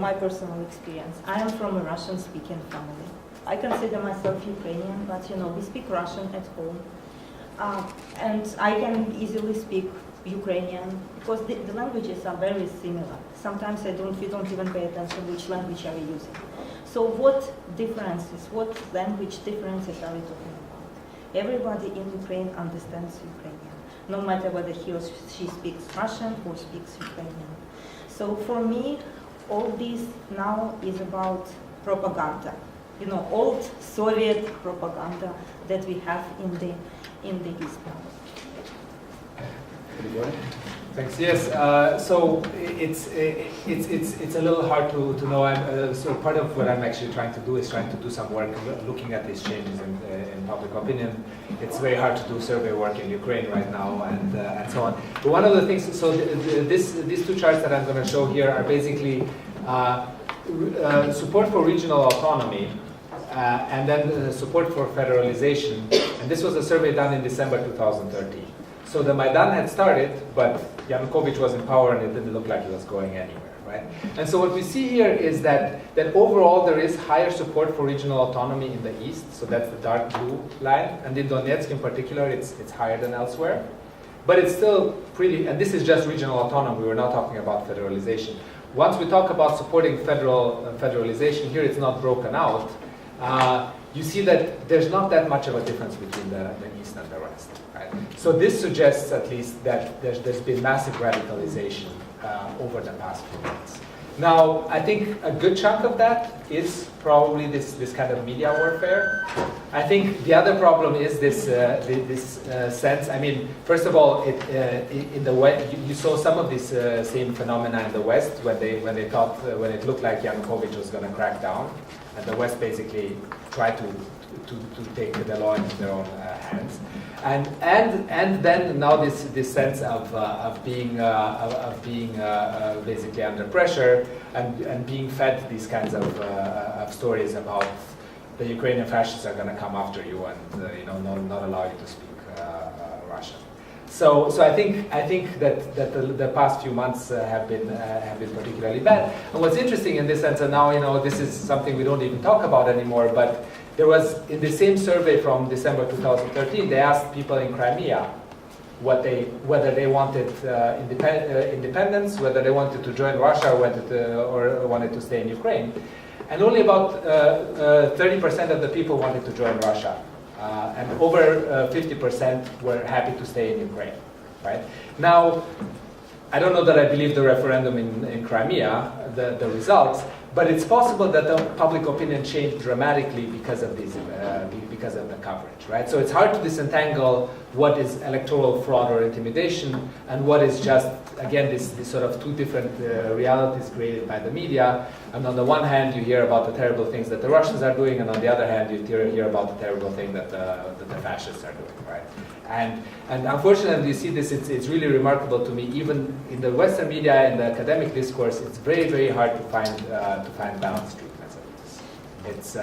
my personal experience, I am from a Russian-speaking family. I consider myself Ukrainian, but we speak Russian at home. And I can easily speak Ukrainian, because the languages are very similar. Sometimes we don't even pay attention which language are we using. So what language differences are we talking about? Everybody in Ukraine understands Ukrainian, no matter whether he or she speaks Russian or speaks Ukrainian. So for me, all this now is about propaganda, old Soviet propaganda that we have in the East now. Thanks. Yes. So it's a little hard to know. So part of what I'm actually trying to do is trying to do some work looking at these changes in public opinion. It's very hard to do survey work in Ukraine right now, and so on. But one of the things, so these two charts that I'm going to show here are basically support for regional autonomy. And then support for federalization. And this was a survey done in December 2013. So the Maidan had started, but Yanukovych was in power and it didn't look like he was going anywhere, right? And so what we see here is that overall there is higher support for regional autonomy in the east. So that's the dark blue line. And in Donetsk in particular, it's higher than elsewhere. But it's still pretty, and this is just regional autonomy. We're not talking about federalization. Once we talk about supporting federalization, here it's not broken out. You see that there's not that much of a difference between the East and the West. Right? So this suggests at least that there's been massive radicalization over the past few months. Now, I think a good chunk of that is probably this kind of media warfare. I think the other problem is this sense. I mean, first of all, in the West, you saw some of this same phenomena in the West when it looked like Yanukovych was going to crack down, and the West basically tried to take the law into their own hands. And then now this sense of being basically under pressure and being fed these kinds of stories about the Ukrainian fascists are going to come after you and not allow you to speak Russian. So I think that the past few months have been particularly bad. And what's interesting in this sense, and now this is something we don't even talk about anymore, but there was, in the same survey from December 2013, they asked people in Crimea whether they wanted independence, whether they wanted to join Russia or wanted to stay in Ukraine. And only about 30% of the people wanted to join Russia. And over 50% were happy to stay in Ukraine. Right? Now, I don't know that I believe the referendum in Crimea, the results, but it's possible that the public opinion changed dramatically because of because of the coverage, right? So it's hard to disentangle what is electoral fraud or intimidation and what is just, again, this sort of two different realities created by the media. And on the one hand, you hear about the terrible things that the Russians are doing, and on the other hand, you hear about the terrible thing that the fascists are doing, right? And unfortunately, you see this, it's really remarkable to me, even in the Western media, in the academic discourse, it's very, very hard to find balanced treatments of this.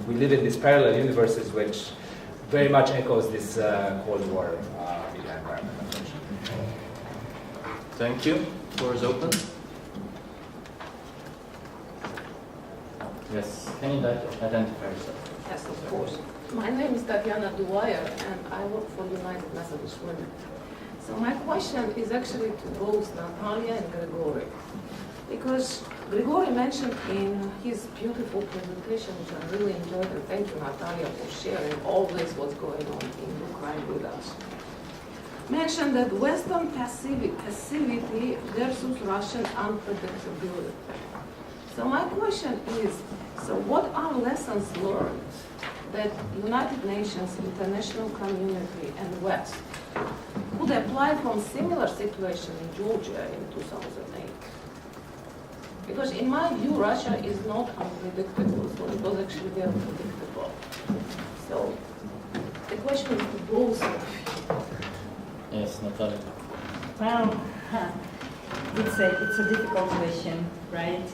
We live in these parallel universes which very much echoes this Cold War media environment, unfortunately. Thank you. Floor is open. Yes, can you identify yourself? Yes, of course. My name is Tatiana Dwyer, and I work for United Methodist Women. So my question is actually to both Natalia and Gregory, because Gregory mentioned in his beautiful presentation, which I really enjoyed, and thank you, Natalia, for sharing always what's going on in Ukraine with us, mentioned that Western passivity versus Russian unpredictability. So my question is, so what are lessons learned that United Nations, international community, and West could apply from similar situation in Georgia in 2008? Because in my view, Russia is not unpredictable, so it was actually very predictable. So the question is to both of you. Yes, Natalia. Well, it's a difficult question, right?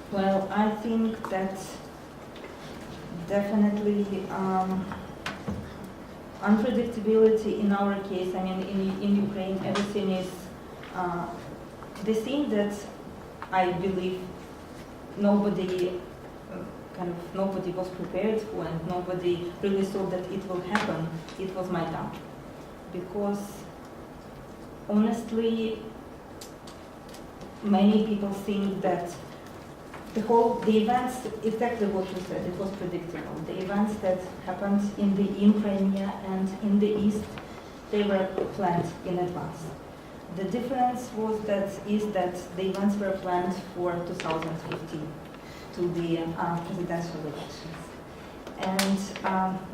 Well, I think that definitely unpredictability in our case, I mean, in Ukraine, everything is the thing that I believe nobody was prepared for, and nobody really thought that it will happen. It was Maidan, because honestly, many people think that the events, exactly what you said, it was predictable. The events that happened in Crimea and in the East, they were planned in advance. The difference was that the events were planned for 2015 to the presidential elections. And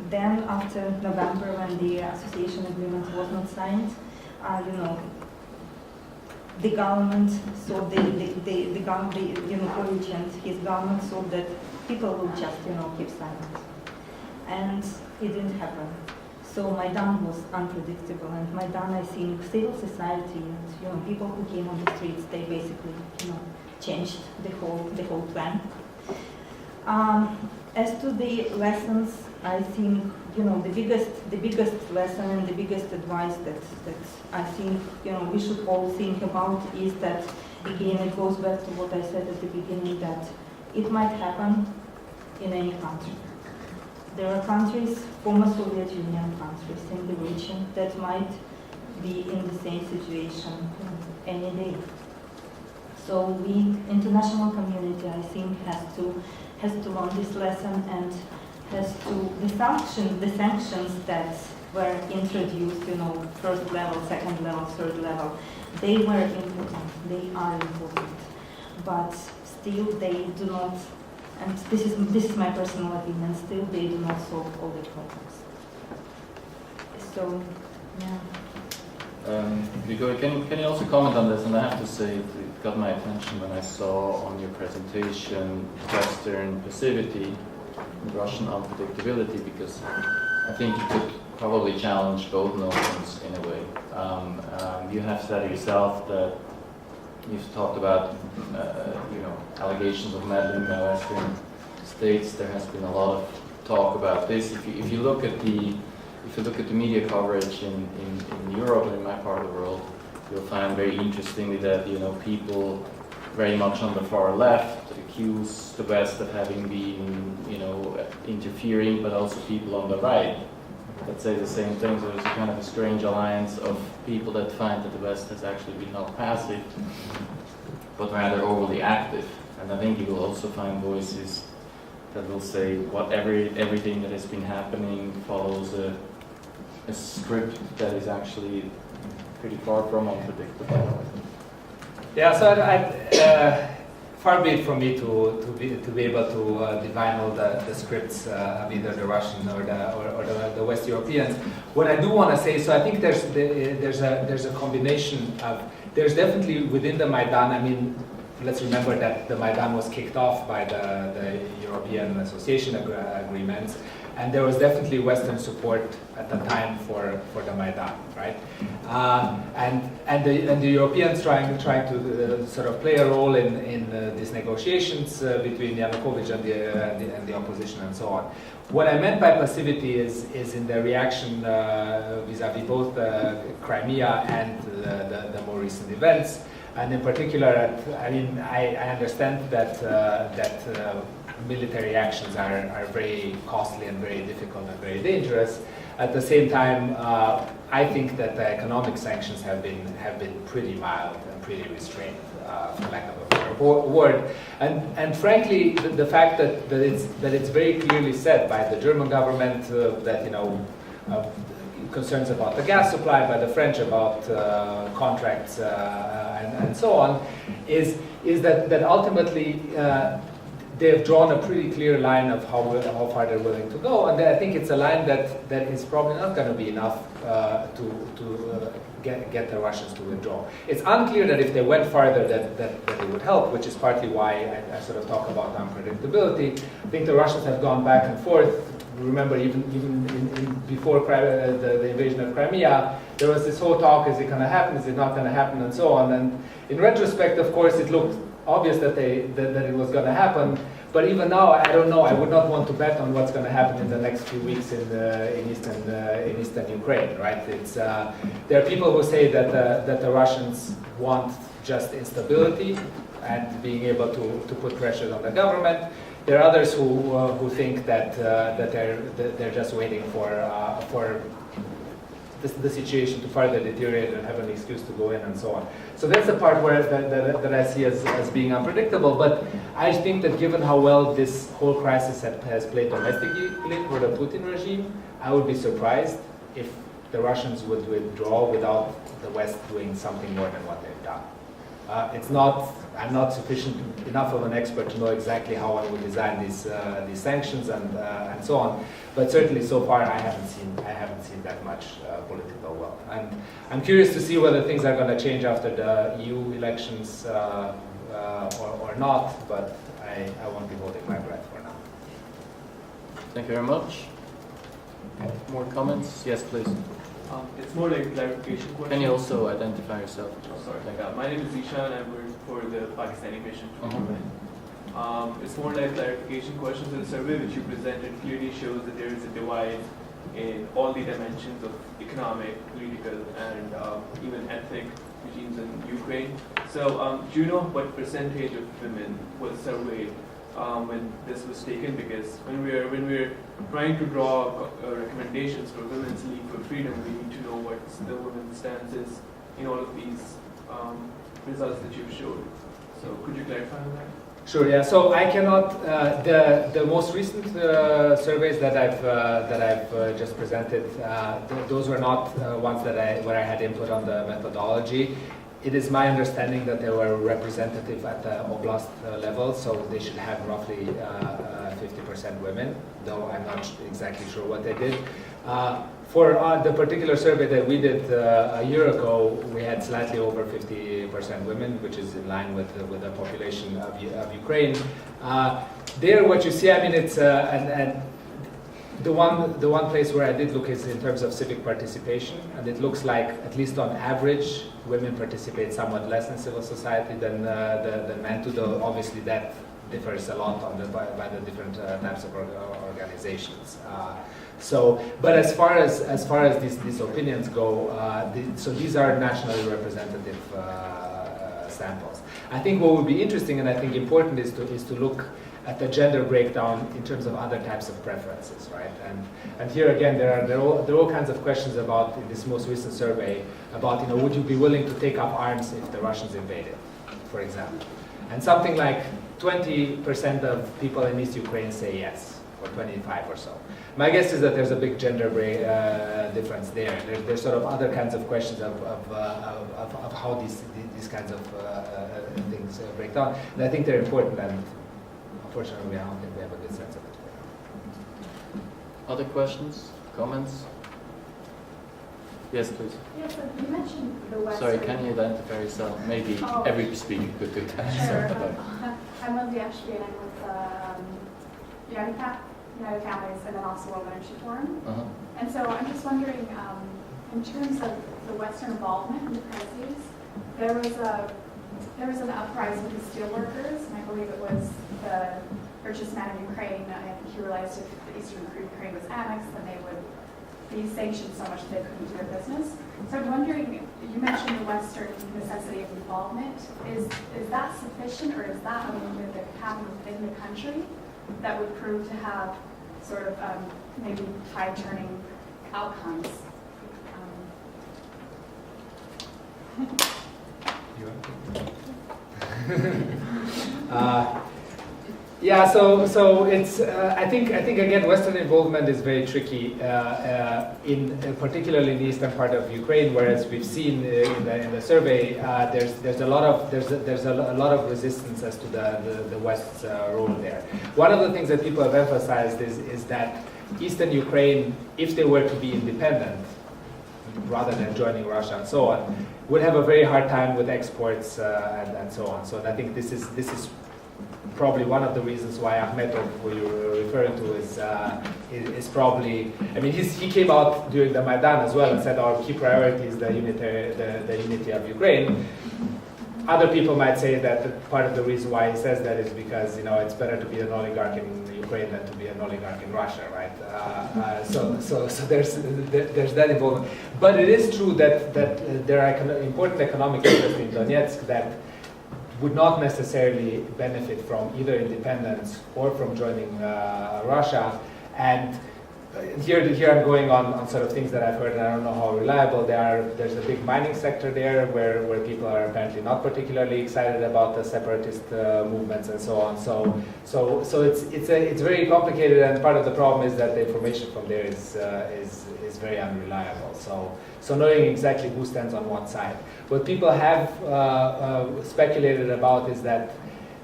then after November, when the association agreement was not signed, the government thought Yanukovych and his government thought that people will just keep silent, and it didn't happen. So Maidan was unpredictable, and Maidan, I think, civil society and people who came on the streets, they basically changed the whole plan. As to the lessons, I think the biggest lesson and the biggest advice that I think we should all think about is that, again, it goes back to what I said at the beginning, that it might happen in any country. There are countries, former Soviet Union countries in the region, that might be in the same situation any day. So we, international community, I think, has to learn this lesson, and has to, the sanctions that were introduced, first level, second level, third level, they were important, they are important, but still they do not, and this is my personal opinion, still they do not solve all the problems. So, yeah. Grigori, can you also comment on this? And I have to say, it got my attention when I saw on your presentation Western passivity, Russian unpredictability, because I think you could probably challenge both notions in a way. You have said yourself that you've talked about allegations of meddling by Western states. There has been a lot of talk about this. If you look at the media coverage in Europe and in my part of the world, you'll find very interestingly that people very much on the far left accuse the West of having been interfering, but also people on the right that say the same thing. So there's a kind of a strange alliance of people that find that the West has actually been not passive, but rather overly active. And I think you will also find voices that will say everything that has been happening follows a script that is actually pretty far from unpredictable. Yeah, so far be it from me to be able to divine all the scripts of either the Russian or the West Europeans. What I do want to say, so I think there's a combination of, there's definitely within the Maidan, I mean, let's remember that the Maidan was kicked off by the European Association agreements. and there was definitely Western support at the time for the Maidan, right? And the Europeans trying to sort of play a role in these negotiations between Yanukovych and the opposition and so on. What I meant by passivity is in the reaction vis-à-vis both Crimea and the more recent events. And in particular, I mean, I understand that military actions are very costly and very difficult and very dangerous. At the same time, I think that the economic sanctions have been pretty mild and pretty restrained, for lack of a better word. And frankly, the fact that it's very clearly said by the German government that concerns about the gas supply, by the French about contracts and so on, is that ultimately they have drawn a pretty clear line of how far they're willing to go, and I think it's a line that is probably not going to be enough to get the Russians to withdraw. It's unclear that if they went farther that it would help, which is partly why I sort of talk about unpredictability. I think the Russians have gone back and forth. Remember, even before the invasion of Crimea, there was this whole talk: is it going to happen? Is it not going to happen? And so on. And in retrospect, of course, it looked obvious that it was going to happen. But even now, I don't know. I would not want to bet on what's going to happen in the next few weeks in eastern Ukraine. Right? There are people who say that the Russians want just instability and being able to put pressure on the government. There are others who think that they're just waiting for the situation to further deteriorate and have an excuse to go in and so on. So that's the part where that I see as being unpredictable. But I think that given how well this whole crisis has played domestically for the Putin regime, I would be surprised if the Russians would withdraw without the West doing something more than what they've done. I'm not sufficient enough of an expert to know exactly how I would design these sanctions and so on. But certainly so far I haven't seen that much political will. And I'm curious to see whether things are going to change after the EU elections or not. But I won't be holding my breath for now. Thank you very much. More comments? Yes, please. It's more like a clarification question. Can you also identify yourself? Oh, sorry. My name is Ishan. I work for the Pakistani mission. It's more like clarification questions. So the survey which you presented clearly shows that there is a divide in all the dimensions of economic, political, and even ethnic regimes in Ukraine. So do you know what percentage of women was surveyed when this was taken? Because when we're trying to draw recommendations for Women's League for Freedom, we need to know what the women's stance is in all of these results that you've showed. So could you clarify on that? Sure. Yeah. So I cannot. The most recent surveys that I've just presented, those were not ones where I had input on the methodology. It is my understanding that they were representative at the oblast level, so they should have roughly 50% women, though I'm not exactly sure what they did. For the particular survey that we did a year ago, we had slightly over 50% women, which is in line with the population of Ukraine. There, what you see, I mean, it's and the one place where I did look is in terms of civic participation, and it looks like, at least on average, women participate somewhat less in civil society than men do. Though obviously that differs a lot by the different types of organizations. But as far as these opinions go, so these are nationally representative samples. I think what would be interesting and I think important is to look at the gender breakdown in terms of other types of preferences, right? And here again, there are all kinds of questions about, in this most recent survey, about, would you be willing to take up arms if the Russians invaded, for example? And something like 20% of people in East Ukraine say yes, or 25 or so. My guess is that there's a big gender difference there. There's sort of other kinds of questions of how these kinds of things break down. And I think they're important, and unfortunately, I don't think we have a good sense of it. Other questions, comments? Yes, please. Yes, so you mentioned the West. Sorry, can you identify yourself? Maybe every speaker could do that. Sure. I'm Olivia Ashby, and I'm with UNICAP, United Families and then also World Energy Forum. Uh-huh. And so I'm just wondering, in terms of the Western involvement in the crises, there was an uprising of the steelworkers, and I believe it was the richest man in Ukraine. And I think he realized if the eastern Ukraine was annexed, then they would be sanctioned so much that they couldn't do their business. So I'm wondering, you mentioned the Western necessity of involvement. Is that sufficient, or is that a movement that could happen within the country that would prove to have sort of maybe tide-turning outcomes? Yeah, so it's I think again Western involvement is very tricky particularly in the eastern part of Ukraine, whereas we've seen in the survey there's a lot of resistance as to the West's role there. One of the things that people have emphasized is that Eastern Ukraine, if they were to be independent, rather than joining Russia and so on, would have a very hard time with exports and so on. So I think this is probably one of the reasons why Akhmetov, who you're referring to, is probably. I mean, he came out during the Maidan as well and said our key priority is the unity of Ukraine. Other people might say that part of the reason why he says that is because it's better to be an oligarch in Ukraine than to be an oligarch in Russia, right? So there's that involvement. But it is true that there are important economic interests in Donetsk that would not necessarily benefit from either independence or from joining Russia. And here I'm going on sort of things that I've heard, and I don't know how reliable they are. There's a big mining sector there where people are apparently not particularly excited about the separatist movements and so on. So it's very complicated, and part of the problem is that the information from there is very unreliable. So knowing exactly who stands on what side. What people have speculated about is that,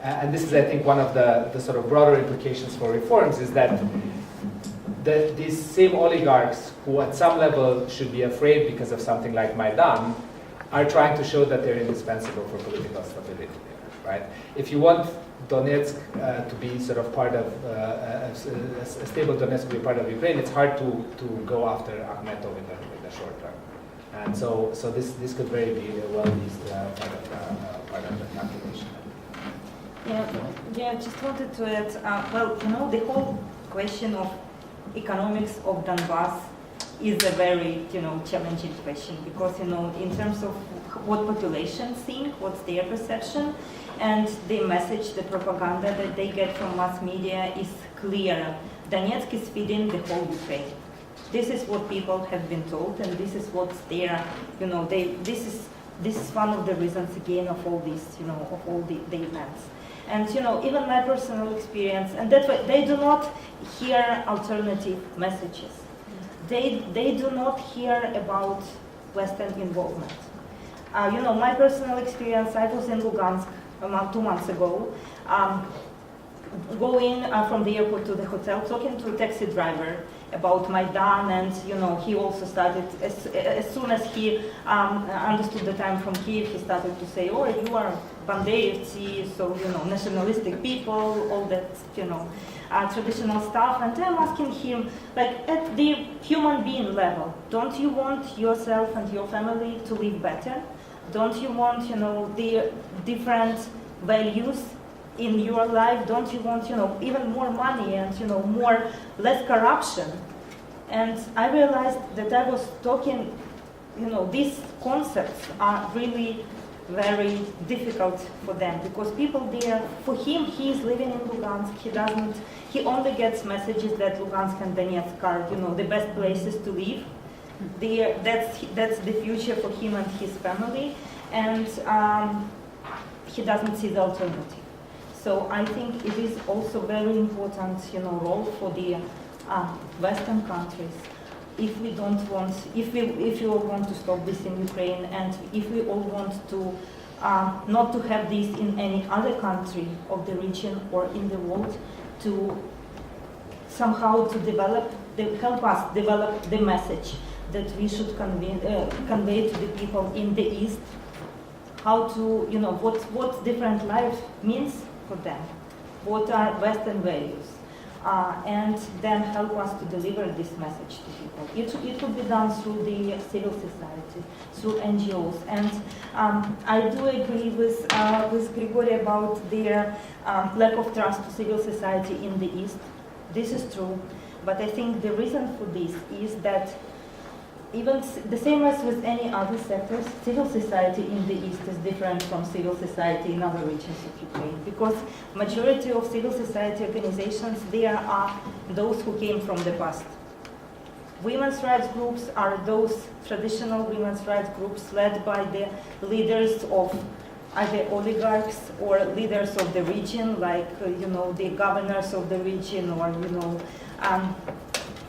and this is I think one of the sort of broader implications for reforms, is that these same oligarchs who at some level should be afraid because of something like Maidan are trying to show that they're indispensable for political stability there, right? If you want Donetsk to be sort of part of, a stable Donetsk to be part of Ukraine, it's hard to go after Akhmetov in the short term. And so this could very be a well-used part of the calculation. Yeah, just wanted to add, the whole question of economics of Donbass is a very, challenging question because, in terms of what populations think, what's their perception, and the message, the propaganda that they get from mass media is clear. Donetsk is feeding the whole Ukraine. This is what people have been told, and this is what's there. This is one of the reasons again of all these, of all the events. And even my personal experience, and that way they do not hear alternative messages. They do not hear about Western involvement. My personal experience, I was in Lugansk 2 months ago, going from the airport to the hotel, talking to a taxi driver about Maidan, and he also started, as soon as he understood the time from Kiev, he started to say, oh, you are Banderovцы, so nationalistic people, all that traditional stuff. And I'm asking him, like, at the human being level, don't you want yourself and your family to live better? Don't you want the different values in your life? Don't you want even more money and less corruption? And I realized that I was talking, these concepts are really very difficult for them, because people there, for him, he is living in Lugansk. He only gets messages that Lugansk and Donetsk are the best places to live. That's the future for him and his family, and he doesn't see the alternative. So I think it is also very important, role for the Western countries. If we all want to stop this in Ukraine, and if we all want to not to have this in any other country of the region or in the world, to somehow to help us develop the message that we should convey to the people in the East, how to, what different life means for them, what are Western values, and then help us to deliver this message to people. It could be done through the civil society, through NGOs, and I do agree with Grigory about their lack of trust to civil society in the East. This is true, but I think the reason for this is that even the same as with any other sectors, civil society in the East is different from civil society in other regions of Ukraine, because majority of civil society organizations, they are those who came from the past. Women's rights groups are those traditional women's rights groups led by the leaders of either oligarchs or leaders of the region, like the governors of the region, or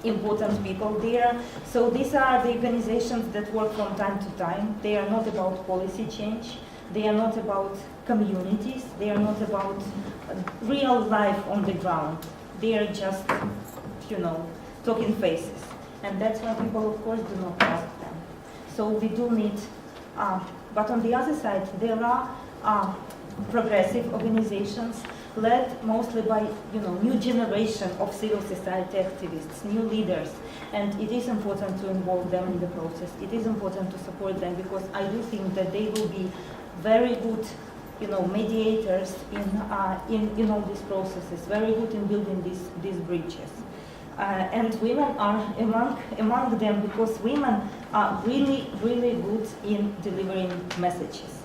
important people there. So these are the organizations that work from time to time. They are not about policy change. They are not about communities. They are not about real life on the ground. They are just, talking faces. And that's why people, of course, do not trust them. So we do need, but on the other side, there are progressive organizations led mostly by new generation of civil society activists, new leaders, and it is important to involve them in the process. It is important to support them, because I do think that they will be very good mediators in all these processes, very good in building these bridges. And women are among them, because women are really, really good in delivering messages.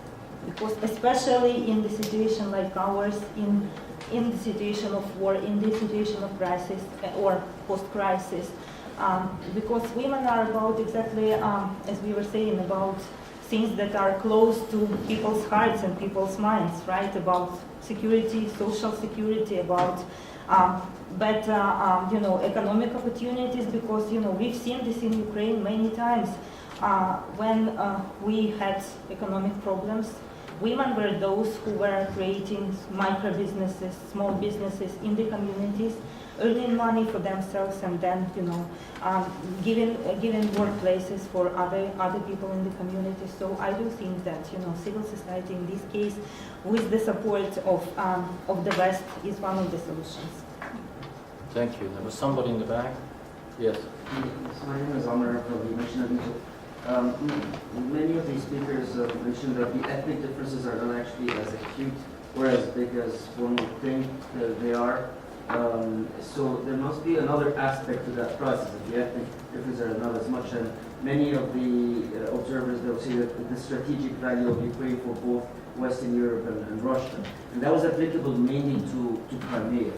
Because especially in the situation like ours, in the situation of war, in the situation of crisis or post-crisis, because women are about exactly, as we were saying, about things that are close to people's hearts and people's minds, right? About security, social security, about better, economic opportunities, because, we've seen this in Ukraine many times. When we had economic problems, women were those who were creating micro businesses, small businesses in the communities, earning money for themselves, and then giving workplaces for other people in the community. So I do think that civil society in this case, with the support of the West, is one of the solutions. Thank you. There was somebody in the back. Yes. So my name is Amr from the Mission of Egypt. Many of these speakers mentioned that the ethnic differences are not actually as acute or as big as one would think that they are. So there must be another aspect to that process. If the ethnic differences are not as much, and many of the observers, they'll say that the strategic value of Ukraine for both Western Europe and Russia, and that was applicable mainly to Crimea.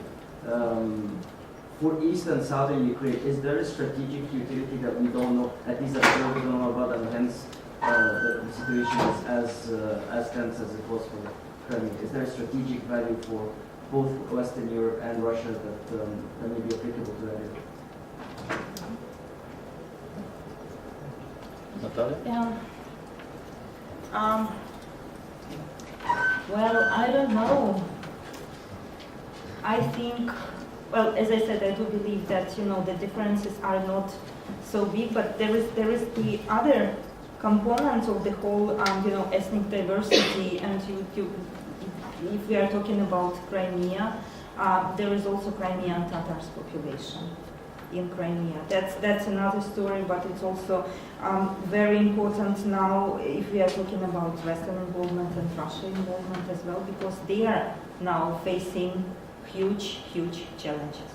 For East and Southern Ukraine, is there a strategic utility that we don't know, at least that we don't know about, and hence the situation is as tense as it was for Crimea? Is there a strategic value for both Western Europe and Russia that may be applicable to that area? Natalia? Yeah. Well, I don't know. I think, well, as I said, I do believe that the differences are not so big, but there is the other component of the whole ethnic diversity, and if we are talking about Crimea, there is also Crimean Tatars population in Crimea. That's another story, but it's also very important now if we are talking about Western involvement and Russian involvement as well, because they are now facing huge challenges.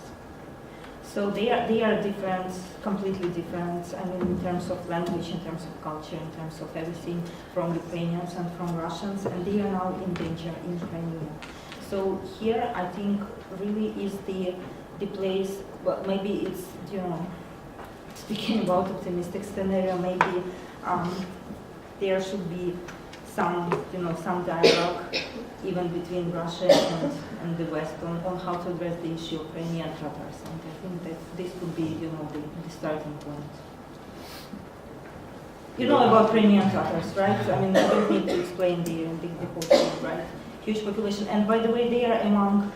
So they are different, completely different. I mean, in terms of language, in terms of culture, in terms of everything, from Ukrainians and from Russians, and they are now in danger in Crimea. So here, I think, really is the place. Well, maybe it's speaking about optimistic scenario. Maybe there should be some dialogue even between Russia and the West on how to address the issue of Crimean Tatars, and I think that this could be the starting point. You know about Crimean Tatars, right? I mean, I don't need to explain the whole thing, right? Huge population, and by the way, they are among,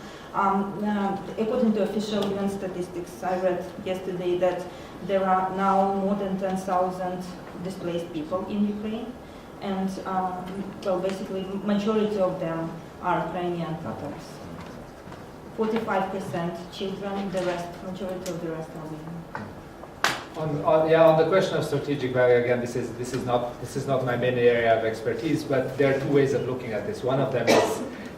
according to official UN statistics, I read yesterday that there are now more than 10,000 displaced people in Ukraine. And, well, basically, majority of them are Crimean Tatars. 45% children, the rest, majority of the rest are women. On the question of strategic value, again, this is not my main area of expertise, but there are two ways of looking at this. One of them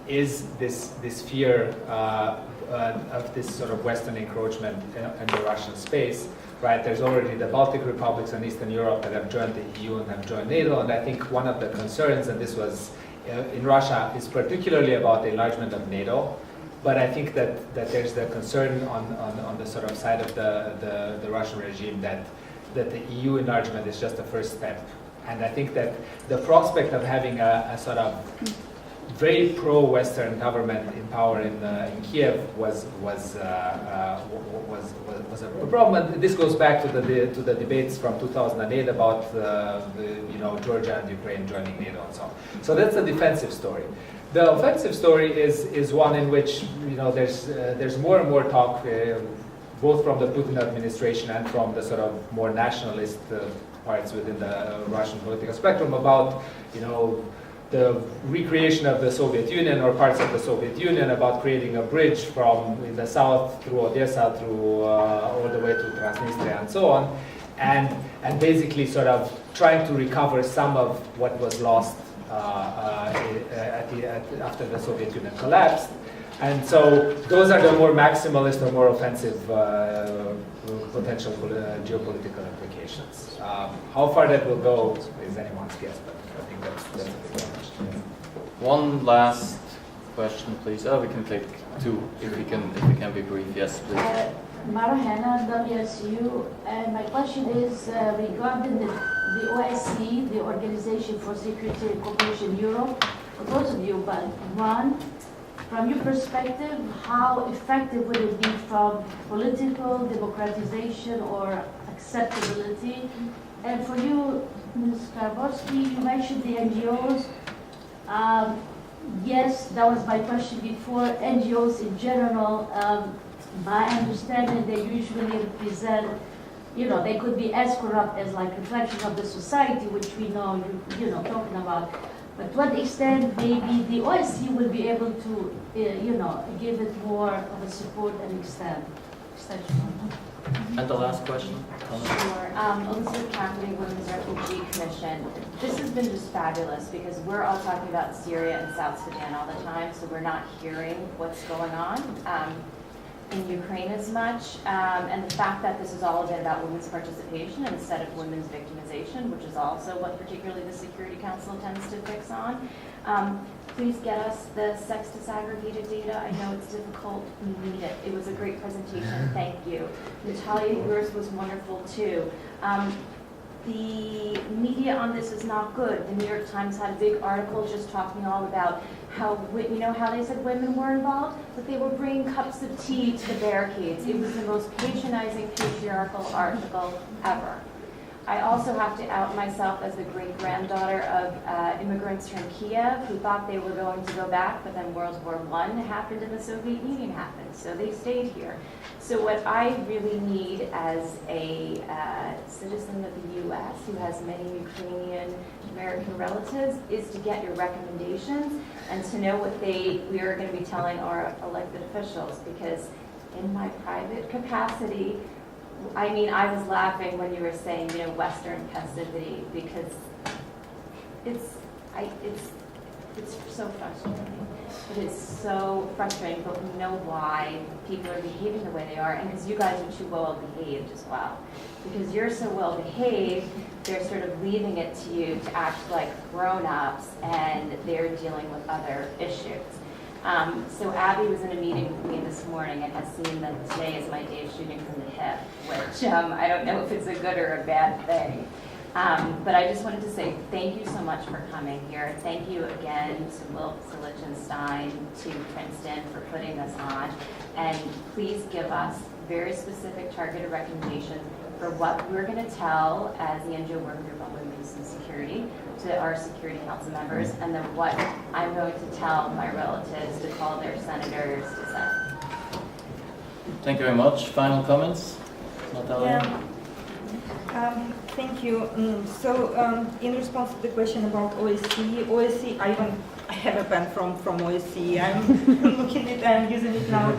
is this fear of this sort of Western encroachment in the Russian space, right? There's already the Baltic republics and Eastern Europe that have joined the EU and have joined NATO, and I think one of the concerns, and this was in Russia, is particularly about the enlargement of NATO. But I think that there's the concern on the sort of side of the Russian regime that the EU enlargement is just the first step. And I think that the prospect of having a sort of very pro-Western government in power in Kiev was a problem. And this goes back to the debates from 2008 about Georgia and Ukraine joining NATO and so on. So that's a defensive story. The offensive story is one in which there's more and more talk, both from the Putin administration and from the sort of more nationalist parts within the Russian political spectrum about the recreation of the Soviet Union or parts of the Soviet Union, about creating a bridge from in the south through Odessa through all the way to Transnistria and so on, and basically sort of trying to recover some of what was lost after the Soviet Union collapsed. And so those are the more maximalist or more offensive potential geopolitical implications. How far that will go is anyone's guess, but I think that's a big question. One last question, please. Oh, we can take two if we can be brief. Yes, please. Mara Hanna, WSU. My question is regarding the OSCE, the Organization for Security and Cooperation in Europe. For both of you, but one, from your perspective, how effective would it be from political democratization or acceptability? And for you, Ms. Karboski, you mentioned the NGOs. Yes, that was my question before. NGOs in general, my understanding, they usually represent, they could be as corrupt as like reflection of the society, which we know, talking about. But to what extent maybe the OSCE will be able to, give it more of a support and extension. And the last question? Sure. Elizabeth Cassidy, Women's Refugee Commission. This has been just fabulous because we're all talking about Syria and South Sudan all the time, so we're not hearing what's going on in Ukraine as much. And the fact that this has all been about women's participation instead of women's victimization, which is also what particularly the Security Council tends to fix on. Please get us the sex disaggregated data. I know it's difficult. We need it. It was a great presentation. Thank you. Natalia, yours was wonderful too. The media on this is not good. The New York Times had a big article just talking all about how, how they said women were involved, but they were bringing cups of tea to the barricades. It was the most patronizing, patriarchal article ever. I also have to out myself as the great-granddaughter of immigrants from Kiev who thought they were going to go back, but then World War I happened and the Soviet Union happened, so they stayed here. So what I really need as a citizen of the U.S. who has many Ukrainian American relatives is to get your recommendations and to know what we are going to be telling our elected officials, because in my private capacity, I was laughing when you were saying, Western passivity, because it's so frustrating. It is so frustrating, but we know why people are behaving the way they are, and because you guys are too well behaved as well. Because you're so well behaved, they're sort of leaving it to you to act like grown-ups, and they're dealing with other issues. So Abby was in a meeting with me this morning and has seen that today is my day of shooting from the hip, which I don't know if it's a good or a bad thing. But I just wanted to say thank you so much for coming here. Thank you again to Wilkes, to Liechtenstein, to Princeton for putting this on. And please give us very specific targeted recommendations for what we're going to tell as the NGO Working Group on Women's and Security to our Security Council members, and then what I'm going to tell my relatives to call their senators to say. Thank you very much. Final comments? Natalia? Yeah. Thank you. In response to the question about OSCE, I have a pen from OSCE. I'm looking at it, I'm using it now.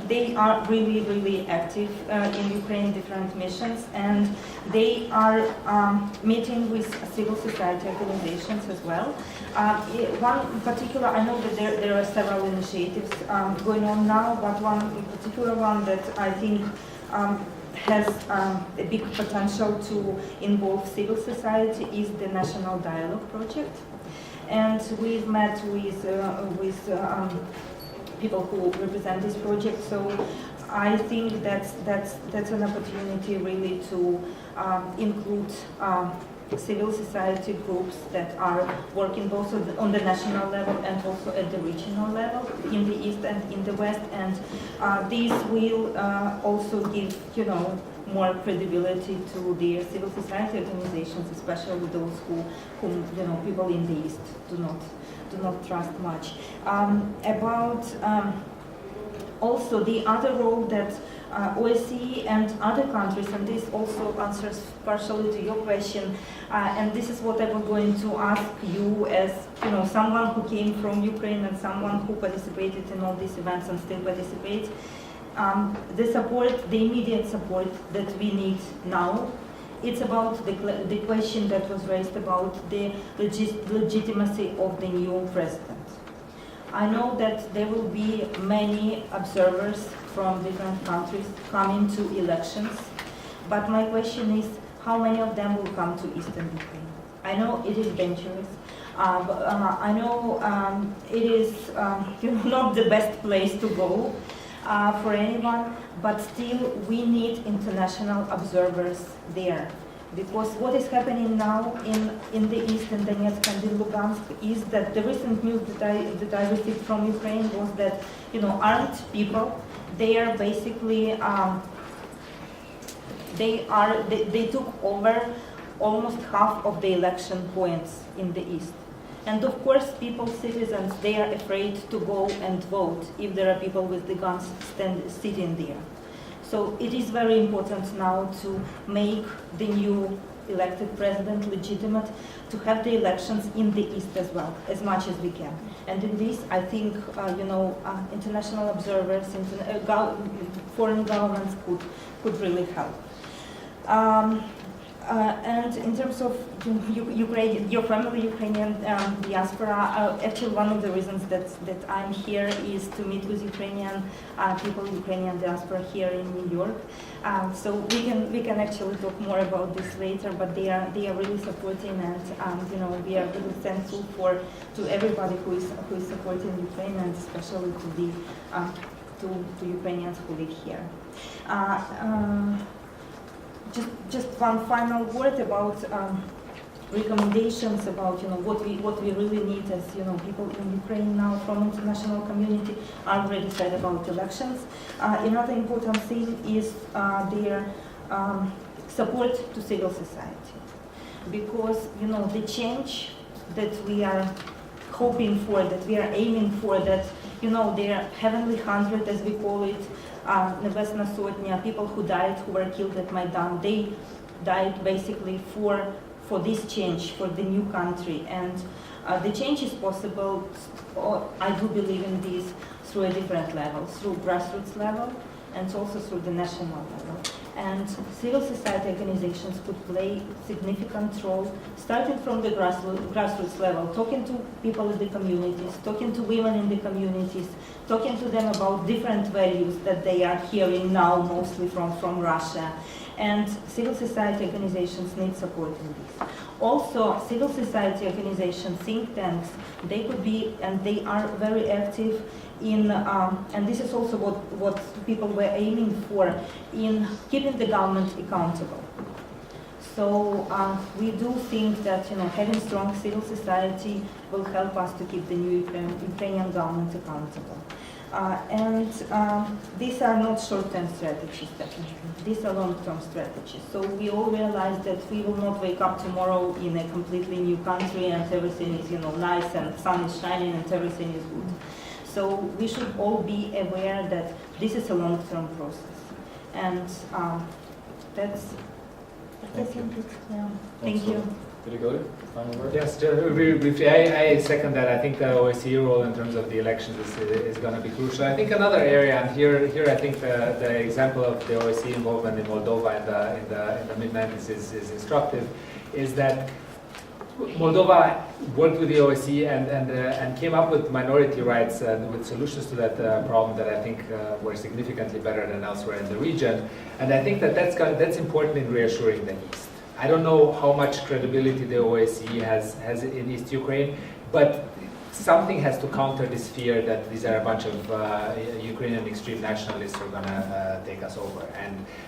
They are really active in Ukraine, different missions, and they are meeting with civil society organizations as well. One in particular, I know that there are several initiatives going on now, but one in particular one that I think has a big potential to involve civil society is the National Dialogue Project. And we've met with people who represent this project, so I think that's an opportunity really to include civil society groups that are working both on the national level and also at the regional level in the East and in the West, and these will also give, more credibility to the civil society organizations, especially those whom people in the East do not trust much. Also the other role that OSCE and other countries, and this also answers partially to your question, and this is what I was going to ask you as someone who came from Ukraine and someone who participated in all these events and still participates. The immediate support that we need now, it's about the question that was raised about the legitimacy of the new president. I know that there will be many observers from different countries coming to elections, but my question is, how many of them will come to Eastern Ukraine? I know it is dangerous. I know it is not the best place to go for anyone, but still we need international observers there. Because what is happening now in the East, in Donetsk and in Lugansk, is that the recent news that I received from Ukraine was that armed people, they are basically they took over almost half of the election points in the East. And of course, citizens, they are afraid to go and vote if there are people with the guns sitting there. So it is very important now to make the new elected president legitimate, to have the elections in the East as well, as much as we can. And in this, I think, international observers, foreign governments could really help. And in terms of your family, Ukrainian diaspora, actually one of the reasons that I'm here is to meet with Ukrainian people, Ukrainian diaspora here in New York. So we can actually talk more about this later, but they are really supporting, and we are really thankful to everybody who is supporting Ukraine, and especially to Ukrainians who live here. Just one final word about recommendations about what we really need as people in Ukraine now from international community. I already said about elections. Another important thing is their support to civil society, because the change that we are hoping for, that we are aiming for, that their heavenly 100, as we call it, Nебесna Sotnya, people who were killed at Maidan, they died basically for this change, for the new country. And the change is possible, I do believe in this, through a different level, through grassroots level, and also through the national level. And civil society organizations could play a significant role, starting from the grassroots level, talking to people in the communities, talking to women in the communities, talking to them about different values that they are hearing now, mostly from Russia. And civil society organizations need support in this. Also, civil society organizations, think tanks, they could be, and they are very active in, and this is also what people were aiming for, in keeping the government accountable. So we do think that having strong civil society will help us to keep the new Ukrainian government accountable. And these are not short-term strategies, definitely. These are long-term strategies. So we all realize that we will not wake up tomorrow in a completely new country and everything is nice and sun is shining and everything is good. So we should all be aware that this is a long-term process. And Thank you. Yeah. Thanks Thank you. Did it go to final word? Yes, just very briefly, I second that. I think the OSCE role in terms of the elections is going to be crucial. I think another area, and here I think the example of the OSCE involvement in Moldova in the mid-90s is instructive, is that Moldova worked with the OSCE and came up with minority rights and with solutions to that problem that I think were significantly better than elsewhere in the region. And I think that's important in reassuring the East. I don't know how much credibility the OSCE has in East Ukraine, but something has to counter this fear that these are a bunch of Ukrainian extreme nationalists who are going to take us over.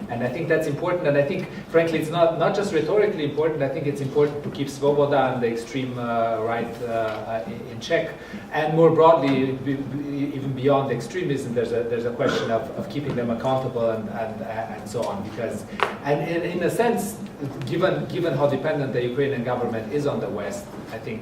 And I think that's important. And I think, frankly, it's not just rhetorically important. I think it's important to keep Svoboda and the extreme right in check. And more broadly, even beyond extremism, there's a question of keeping them accountable and so on. Because, and in a sense, given how dependent the Ukrainian government is on the West, I think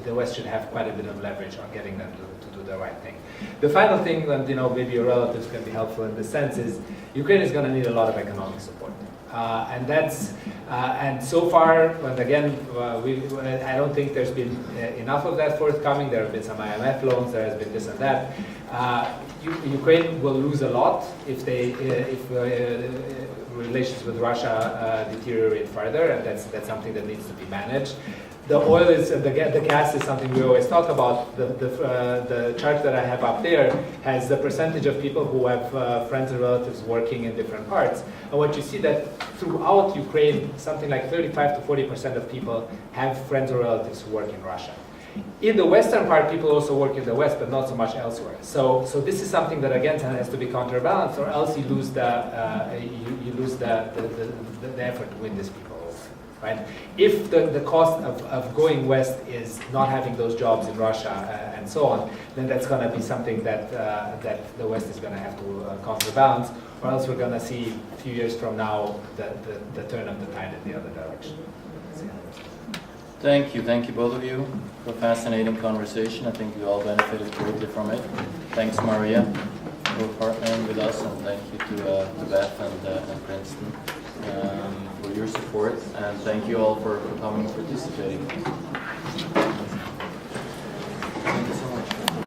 the West should have quite a bit of leverage on getting them to do the right thing. The final thing, and maybe your relatives can be helpful in this sense, is Ukraine is going to need a lot of economic support, and so far, and again, I don't think there's been enough of that forthcoming. There have been some IMF loans, there has been this and that. Ukraine will lose a lot if relations with Russia deteriorate further, and that's something that needs to be managed. The oil is, the gas is something we always talk about. The chart that I have up there has the percentage of people who have friends and relatives working in different parts. And what you see that throughout Ukraine, something like 35 to 40% of people have friends or relatives who work in Russia. In the western part, people also work in the West, but not so much elsewhere. So this is something that again has to be counterbalanced, or else you lose the effort to win these people. Right? If the cost of going west is not having those jobs in Russia and so on, then that's going to be something that the West is going to have to counterbalance, or else we're going to see a few years from now the turn of the tide in the other direction. Thank you both of you for a fascinating conversation. I think we all benefited greatly from it. Thanks, Maria, for partnering with us, and thank you to Beth and Princeton for your support, and thank you all for coming and participating.